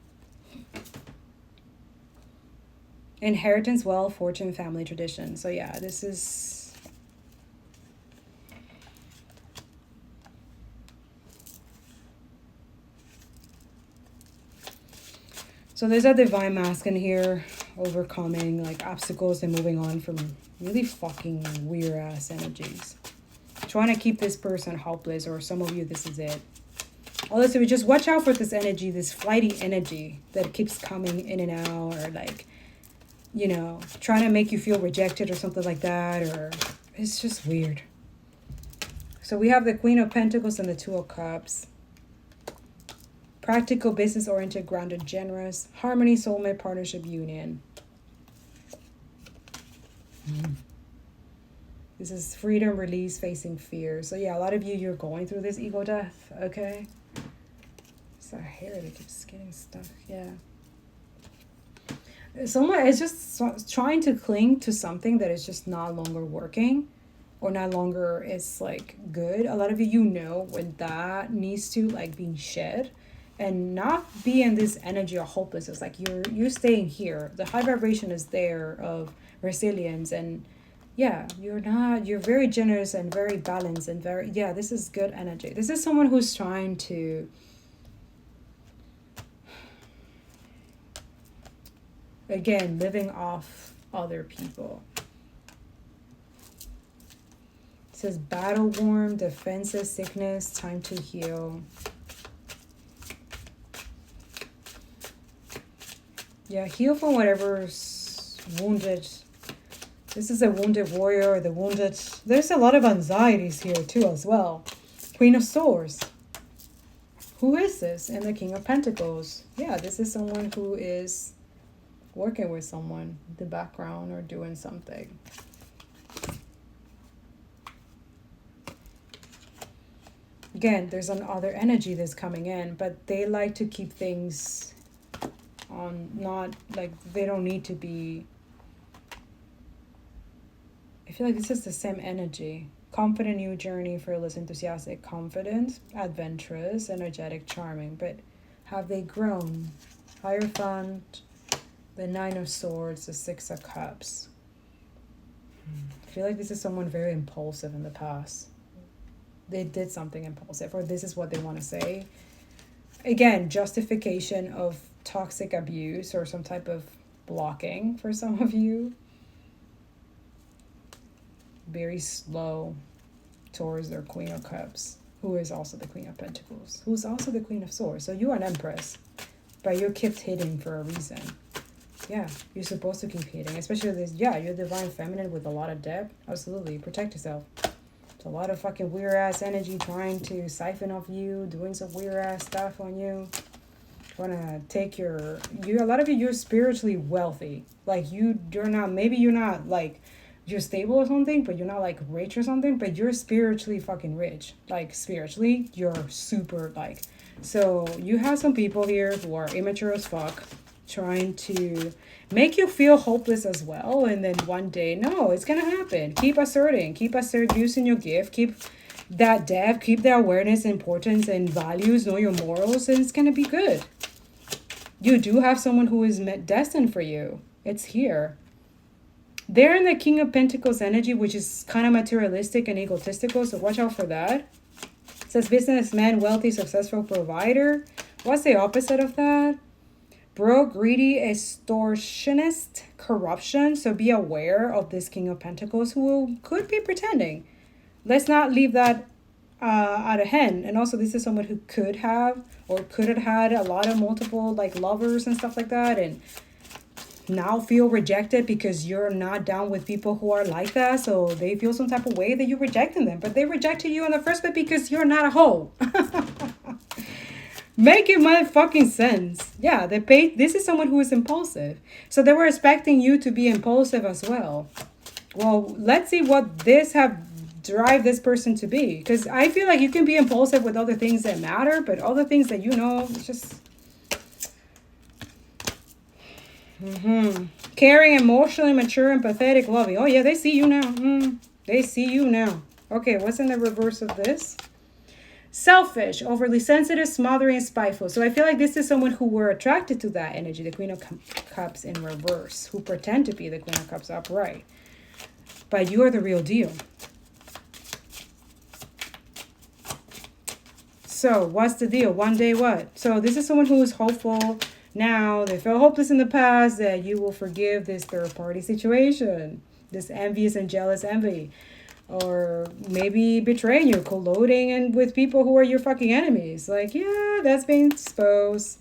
Inheritance, wealth, fortune, family, tradition. So yeah, this is... So there's a divine masculine here, overcoming like obstacles and moving on from really fucking weird ass energies. Trying to keep this person helpless, or some of you, this is it. Also, we just watch out for this energy, this flighty energy that keeps coming in and out, or like, you know, trying to make you feel rejected or something like that, or it's just weird. So we have the Queen of Pentacles and the Two of Cups. Practical, business-oriented, grounded, generous. Harmony, soulmate, partnership, union. This is freedom, release, facing fear. So yeah, a lot of you, you're going through this ego death, okay? It's our hair that keeps getting stuck, yeah. Someone is just trying to cling to something that is just not longer working, or not longer is like good. A lot of you, you know when that needs to like being shed, and not be in this energy of hopelessness. Like you're staying here. The high vibration is there of resilience, and yeah, you're very generous and very balanced and very, yeah, this is good energy. This is someone who's trying to again, living off other people. It says battle worn, defensive, sickness, time to heal. Yeah, heal from whatever's wounded. This is a wounded warrior, or the wounded. There's a lot of anxieties here too as well. Queen of Swords. Who is this? And the King of Pentacles. Yeah, this is someone who is working with someone in the background or doing something. Again, there's another energy that's coming in, but they like to keep things on, not like they don't need to be. I feel like this is the same energy. Confident, new journey, fearless, enthusiastic, confident, adventurous, energetic, charming. But have they grown? Hierophant, the Nine of Swords, the Six of Cups. I feel like this is someone very impulsive in the past. They did something impulsive, or this is what they want to say. Again, justification of toxic abuse or some type of blocking for some of you. Very slow towards their Queen of Cups, who is also the Queen of Pentacles, who's also the Queen of Swords. So you're an Empress, but you're kept hidden for a reason. Yeah, you're supposed to keep hidden, especially this. Yeah, you're divine feminine with a lot of depth. Absolutely, protect yourself. It's a lot of fucking weird ass energy trying to siphon off you, doing some weird ass stuff on you. Wanna take a lot of you, you're spiritually wealthy. Like you're not, maybe you're not like, you're stable or something, but you're not like rich or something, but you're spiritually fucking rich. Like spiritually, you're super like, so you have some people here who are immature as fuck, trying to make you feel hopeless as well. And then one day, no, it's gonna happen. Keep asserting, using your gift, keep that depth, keep the awareness, importance, and values, know your morals, and it's gonna be good. You do have someone who is destined for you. It's here. They're in the King of Pentacles energy, which is kind of materialistic and egotistical, so watch out for that. It says businessman, wealthy, successful, provider. What's the opposite of that? Broke, greedy, extortionist, corruption. So be aware of this King of Pentacles who could be pretending. Let's not leave that out of hand. And also, this is someone who could have had a lot of multiple like lovers and stuff like that, and now feel rejected because you're not down with people who are like that. So they feel some type of way that you're rejecting them, but they rejected you in the first place because you're not a hoe. Make it motherfucking sense. Yeah, this is someone who is impulsive. So they were expecting you to be impulsive as well. Well, let's see what this have drive this person to be. Because I feel like you can be impulsive with other things that matter, but other things that you know, it's just... Caring, emotionally mature, empathetic, loving. Oh yeah, they see you now. They see you now. Okay, what's in the reverse of this? Selfish, overly sensitive, smothering, spiteful. So I feel like this is someone who were attracted to that energy, the Queen of Cups in reverse, who pretend to be the Queen of Cups upright. But you are the real deal. So what's the deal? One day what? So this is someone who is hopeful now. They felt hopeless in the past, that you will forgive this third party situation, this envious and jealous envy. Or maybe betraying you, colluding and with people who are your fucking enemies. Like, yeah, that's being exposed.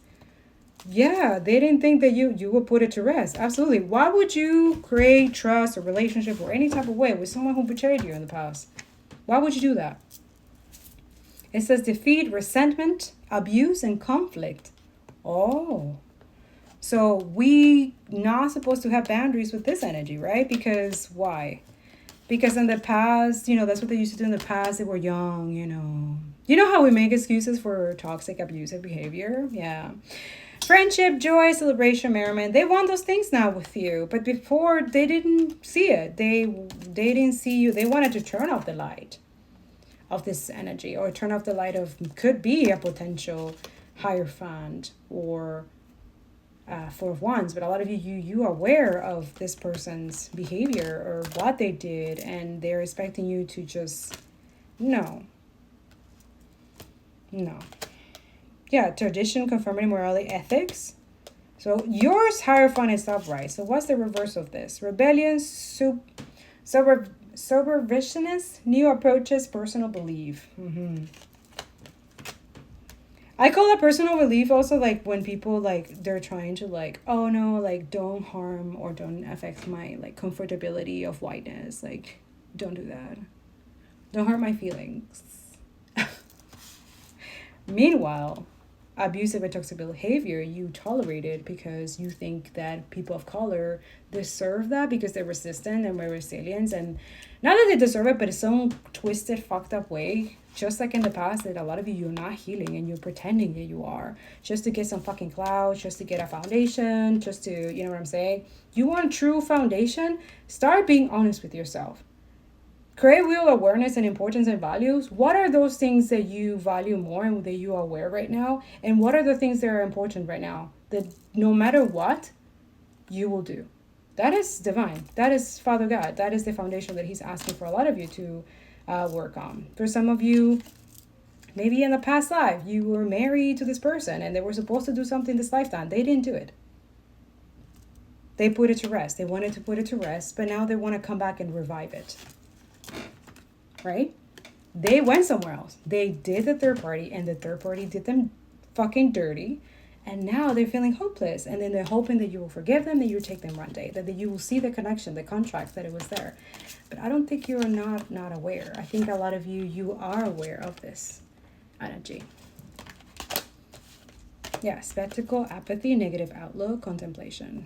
Yeah, they didn't think that you would put it to rest. Absolutely. Why would you create trust or relationship or any type of way with someone who betrayed you in the past? Why would you do that? It says defeat, resentment, abuse, and conflict. Oh. So we not supposed to have boundaries with this energy, right? Because why? Because in the past, you know, that's what they used to do in the past. They were young, you know. You know how we make excuses for toxic, abusive behavior? Yeah. Friendship, joy, celebration, merriment. They want those things now with you. But before, they didn't see it. They didn't see you. They wanted to turn off the light of this energy. Or turn off the light of, could be a potential Hierophant or Four of Wands, but a lot of you are aware of this person's behavior or what they did, and they're expecting you to just no. Yeah, tradition, conformity, morality, ethics. So yours Hierophant is upright. So what's the reverse of this? Rebellion, subversiveness, new approaches, personal belief. I call it personal relief also, like when people like they're trying to like, oh no, like don't harm or don't affect my like comfortability of whiteness. Like, don't do that. Don't hurt my feelings. Meanwhile, abusive and toxic behavior you tolerate it because you think that people of color deserve that because they're resistant and we're resilient, and not that they deserve it, but it's some twisted, fucked up way. Just like in the past, that a lot of you're not healing and you're pretending that you are just to get some fucking clout, just to get a foundation, just to, you know what I'm saying? You want true foundation? Start being honest with yourself. Create real awareness and importance and values. What are those things that you value more and that you are aware right now? And what are the things that are important right now that no matter what, you will do? That is divine. That is Father God. That is the foundation that he's asking for a lot of you to work on. For some of you, maybe in the past life, you were married to this person and they were supposed to do something this lifetime. They didn't do it. They put it to rest. They wanted to put it to rest, but now they want to come back and revive it. Right? They went somewhere else. They did the third party, and the third party did them fucking dirty. And now they're feeling hopeless. And then they're hoping that you will forgive them, that you will take them one day, that you will see the connection, the contract, that it was there. But I don't think you're not aware. I think a lot of you are aware of this energy. Yeah, spectacle, apathy, negative outlook, contemplation.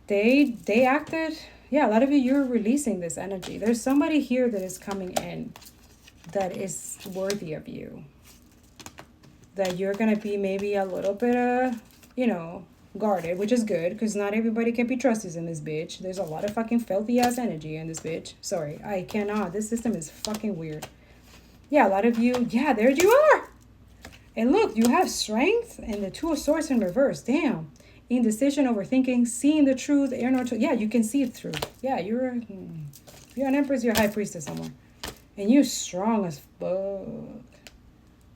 They acted... Yeah, a lot of you're releasing this energy. There's somebody here that is coming in that is worthy of you. That you're going to be maybe a little bit, guarded, which is good, because not everybody can be trusted in this bitch. There's a lot of fucking filthy ass energy in this bitch. Sorry, I cannot. This system is fucking weird. Yeah, a lot of you, yeah, there you are. And look, you have strength and the Two of Swords in reverse. Damn. Indecision, overthinking, seeing the truth, yeah, you can see it through. Yeah, you're an empress, you're a high priestess somewhere. And you're strong as fuck.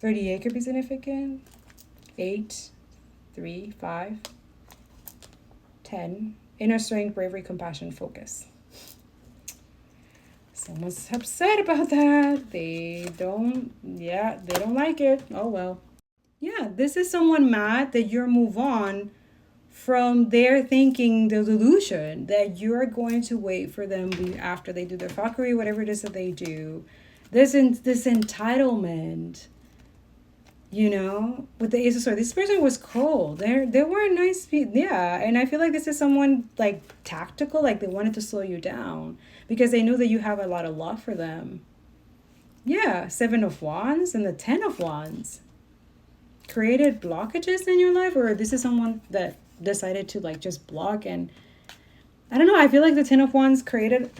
38 could be significant. 8, 3, 5, 10. Inner strength, bravery, compassion, focus. Someone's upset about that. They don't like it. Oh well. Yeah, this is someone mad that you're move on from their thinking, the delusion that you're going to wait for them after they do their fuckery, whatever it is that they do. This entitlement. You know, with the Ace of Swords, this person was cold. They weren't nice people. Yeah, and I feel like this is someone like tactical, like they wanted to slow you down because they knew that you have a lot of love for them. Yeah, 7 of Wands and the 10 of Wands. Created blockages in your life, or this is someone that decided to like just block. And I don't know, I feel like the 10 of Wands created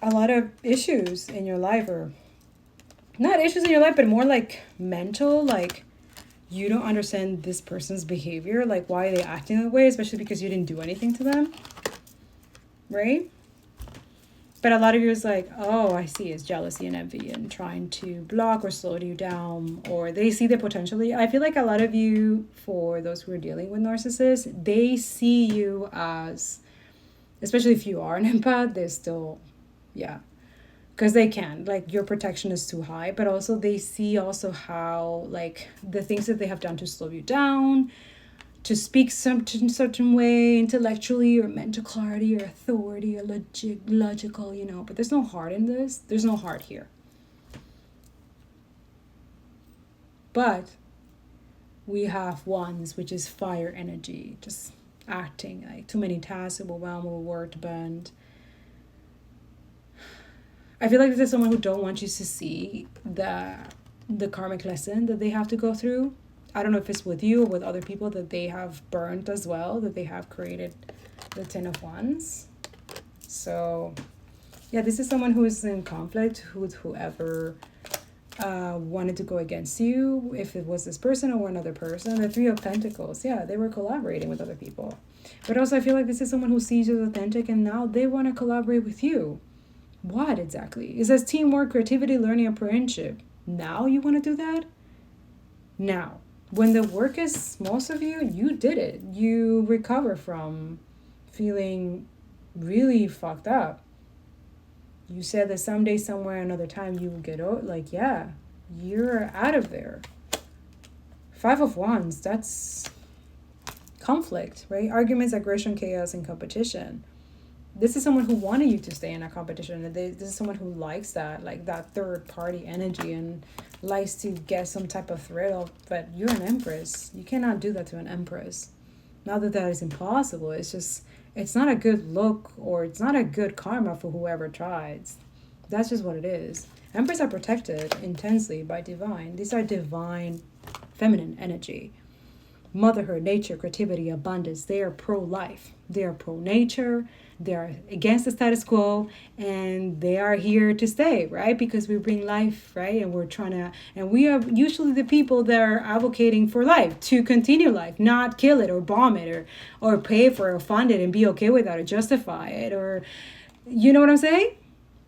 a lot of issues in your life, or not issues in your life, but more like mental, like you don't understand this person's behavior, like why are they acting that way, especially because you didn't do anything to them, right? But a lot of you is like, oh, I see, it's jealousy and envy and trying to block or slow you down, or they see the potential. I feel like a lot of you, for those who are dealing with narcissists, they see you as, especially if you are an empath, they're still, yeah, because they can, like, your protection is too high, but also they see also how, like, the things that they have done to slow you down, to speak some certain way, intellectually or mental clarity or authority or logical, you know, but there's no heart in this. There's no heart here. But we have Wands, which is fire energy, just acting like too many tasks, overwhelmed, overworked, burned. I feel like this is someone who don't want you to see the karmic lesson that they have to go through. I don't know if it's with you or with other people that they have burnt as well, that they have created the 10 of Wands. So, yeah, this is someone who is in conflict with whoever wanted to go against you, if it was this person or another person. The 3 of Pentacles, yeah, they were collaborating with other people. But also I feel like this is someone who sees you as authentic and now they want to collaborate with you. What exactly? It says teamwork, creativity, learning, and friendship. Now you want to do that? Now, when the work is, most of you did it. You recover from feeling really fucked up. You said that someday, somewhere, another time you will get out. Like, yeah, you're out of there. 5 of Wands, that's conflict, right? Arguments, aggression, chaos, and competition. This is someone who wanted you to stay in a competition. This is someone who likes that, like that third party energy and likes to get some type of thrill. But you're an empress. You cannot do that to an empress. Not that that is impossible. It's just, it's not a good look, or it's not a good karma for whoever tries. That's just what it is. Empress are protected intensely by divine. These are divine feminine energy. Motherhood, nature, creativity, abundance. They are pro-life. They are pro-nature. They are against the status quo, and they are here to stay, right? Because we bring life, right? And we're trying to, and we are usually the people that are advocating for life, to continue life, not kill it or bomb it or pay for it or fund it and be okay with that or justify it, or, you know what I'm saying?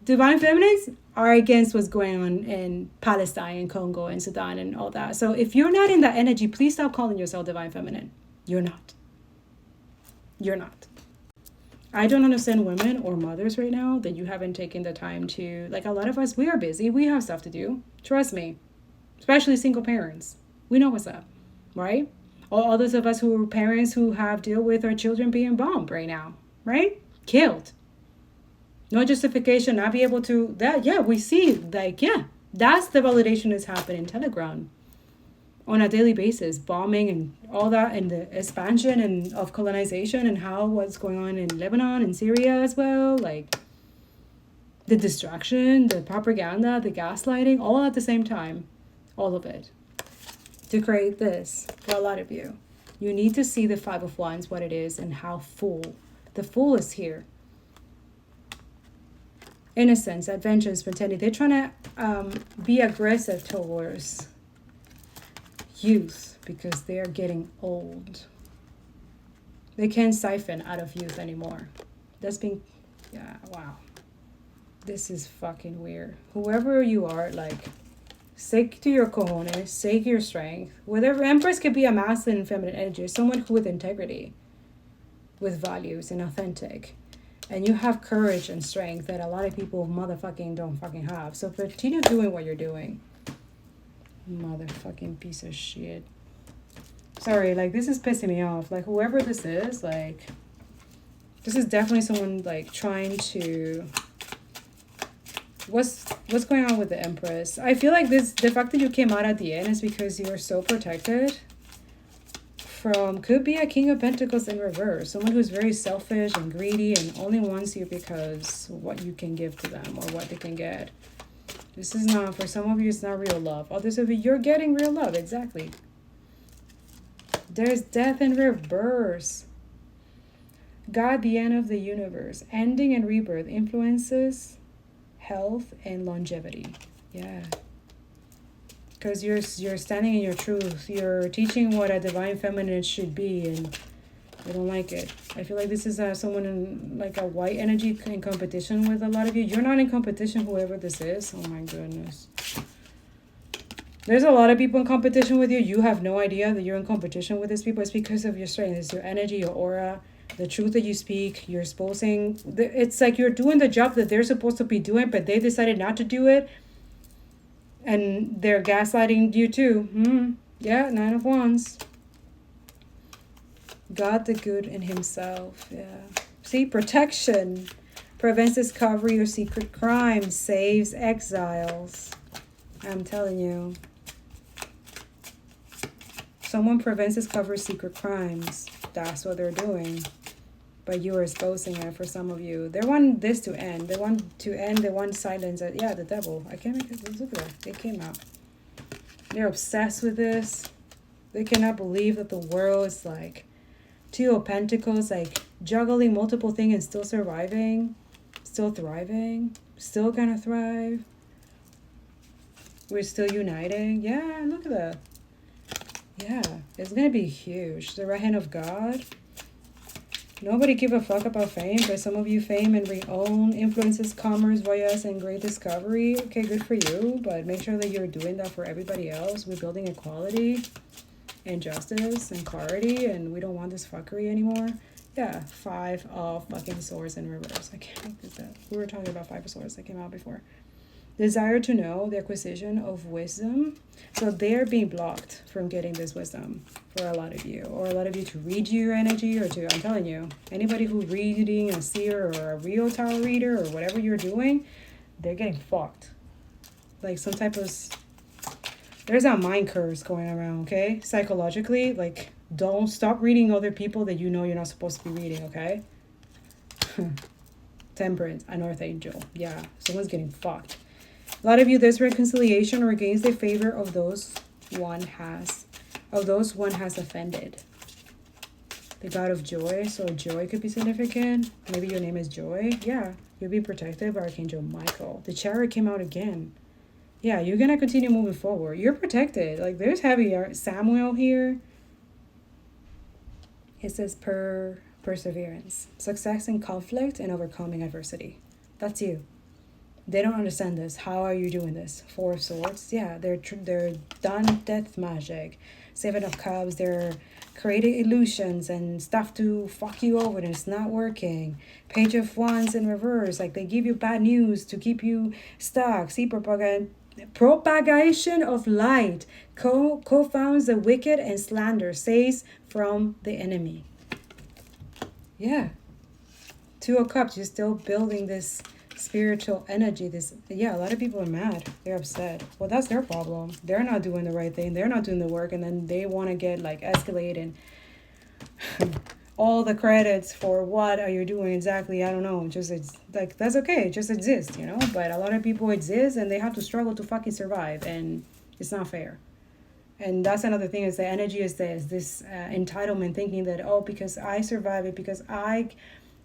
Divine feminines are against what's going on in Palestine and Congo and Sudan and all that. So if you're not in that energy, please stop calling yourself divine feminine. You're not. You're not. I don't understand women or mothers right now that you haven't taken the time to, like, a lot of us, we are busy. We have stuff to do. Trust me. Especially single parents. We know what's up, right? Or others of us who are parents who have deal with our children being bombed right now, right? Killed. No justification, not be able to, that, yeah, we see, like, yeah, that's the validation that's happening in Telegram on a daily basis, bombing and all that, and the expansion and of colonization and how what's going on in Lebanon and Syria as well, like the distraction, the propaganda, the gaslighting, all at the same time, all of it, to create this for a lot of you. You need to see the 5 of Wands, what it is, and how full. The Fool is here. Innocence, adventure, spontaneity. They're trying to be aggressive towards youth because they are getting old. They can't siphon out of youth anymore. That's being, yeah, wow. This is fucking weird. Whoever you are, like, stake to your cojones, stake your strength. Whatever, Empress could be a masculine and feminine energy, someone who with integrity, with values and authentic. And you have courage and strength that a lot of people motherfucking don't fucking have. So continue doing what you're doing. Motherfucking piece of shit. Sorry, like, this is pissing me off. Like, whoever this is, like, this is definitely someone, like, trying to, What's going on with the Empress? I feel like the fact that you came out at the end is because you're so protected from, could be a King of Pentacles in reverse. Someone who's very selfish and greedy and only wants you because what you can give to them or what they can get. This is not, for some of you, it's not real love. Others of you, you're getting real love. Exactly. There's death in reverse. God, the end of the universe. Ending and rebirth influences health and longevity. Yeah. Because you're standing in your truth. You're teaching what a divine feminine should be, and I don't like it. I feel like this is someone in like a white energy in competition with a lot of you. You're not in competition, whoever this is. Oh my goodness. There's a lot of people in competition with you. You have no idea that you're in competition with these people. It's because of your strength. It's your energy, your aura, the truth that you speak. You're exposing. It's like you're doing the job that they're supposed to be doing, but they decided not to do it. And they're gaslighting you too. Yeah, 9 of Wands. God the good in himself. Yeah. See, protection prevents discovery of secret crimes, saves exiles. I'm telling you. Someone prevents discovery of secret crimes. That's what they're doing. But you are exposing it for some of you. They want this to end. They want to end. They want silence. Yeah, the devil. I can't make it. Look at that. They came out. They're obsessed with this. They cannot believe that the world is like 2 of Pentacles, like juggling multiple things and still surviving, still thriving, still gonna thrive. We're still uniting. Yeah, look at that. Yeah, it's gonna be huge. The right hand of God. Nobody give a fuck about fame, but some of you, fame and re-own influences commerce, voyage, and great discovery. Okay, good for you, but make sure that you're doing that for everybody else. We're building equality and justice and clarity, and we don't want this fuckery anymore. Yeah, 5 of fucking swords in reverse. I can't make this up. We were talking about 5 of swords that came out before. Desire to know, the acquisition of wisdom. So they're being blocked from getting this wisdom for a lot of you. Or a lot of you to read your energy, or to, I'm telling you, anybody who's reading a seer or a real tarot reader or whatever you're doing, they're getting fucked. Like some type of, there's a mind curse going around, okay? Psychologically, like, don't stop reading other people that you know you're not supposed to be reading, okay? Temperance, a North Angel. Yeah, someone's getting fucked. A lot of you, there's reconciliation or gains the favor of those one has offended. The God of joy, so joy could be significant. Maybe your name is Joy. Yeah, you'll be protected by Archangel Michael. The Chariot came out again. Yeah, you're gonna continue moving forward. You're protected. Like, there's heavy Samuel here. It says perseverance, success in conflict, and overcoming adversity. That's you. They don't understand this. How are you doing this? 4 of Swords. Yeah, they're done death magic. 7 of Cups. They're creating illusions and stuff to fuck you over, and it's not working. Page of Wands in reverse. Like, they give you bad news to keep you stuck. See, propagation of light co-founds the wicked, and slander says from the enemy. Yeah. 2 of Cups. You're still building this spiritual energy. A lot of people are mad. They're upset. Well, that's their problem. They're not doing the right thing. They're not doing the work, and then they want to get like escalated and all the credits for what are you doing exactly. I don't know. Just, it's like, that's okay. Just exist, you know. But a lot of people exist and they have to struggle to fucking survive, and it's not fair. And that's another thing, is the energy is this entitlement, thinking that, oh, because I survive it, because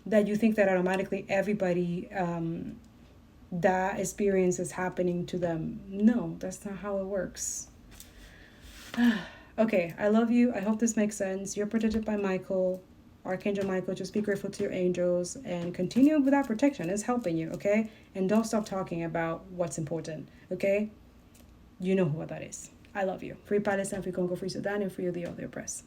that you think that automatically everybody that experience is happening to them. No, that's not how it works. Okay, I love you. I hope this makes sense. You're protected by Michael, Archangel Michael. Just be grateful to your angels and continue with that protection. It's helping you, okay? And don't stop talking about what's important, okay? You know what that is. I love you. Free Palestine, free Congo, free Sudan, and free the other oppressed.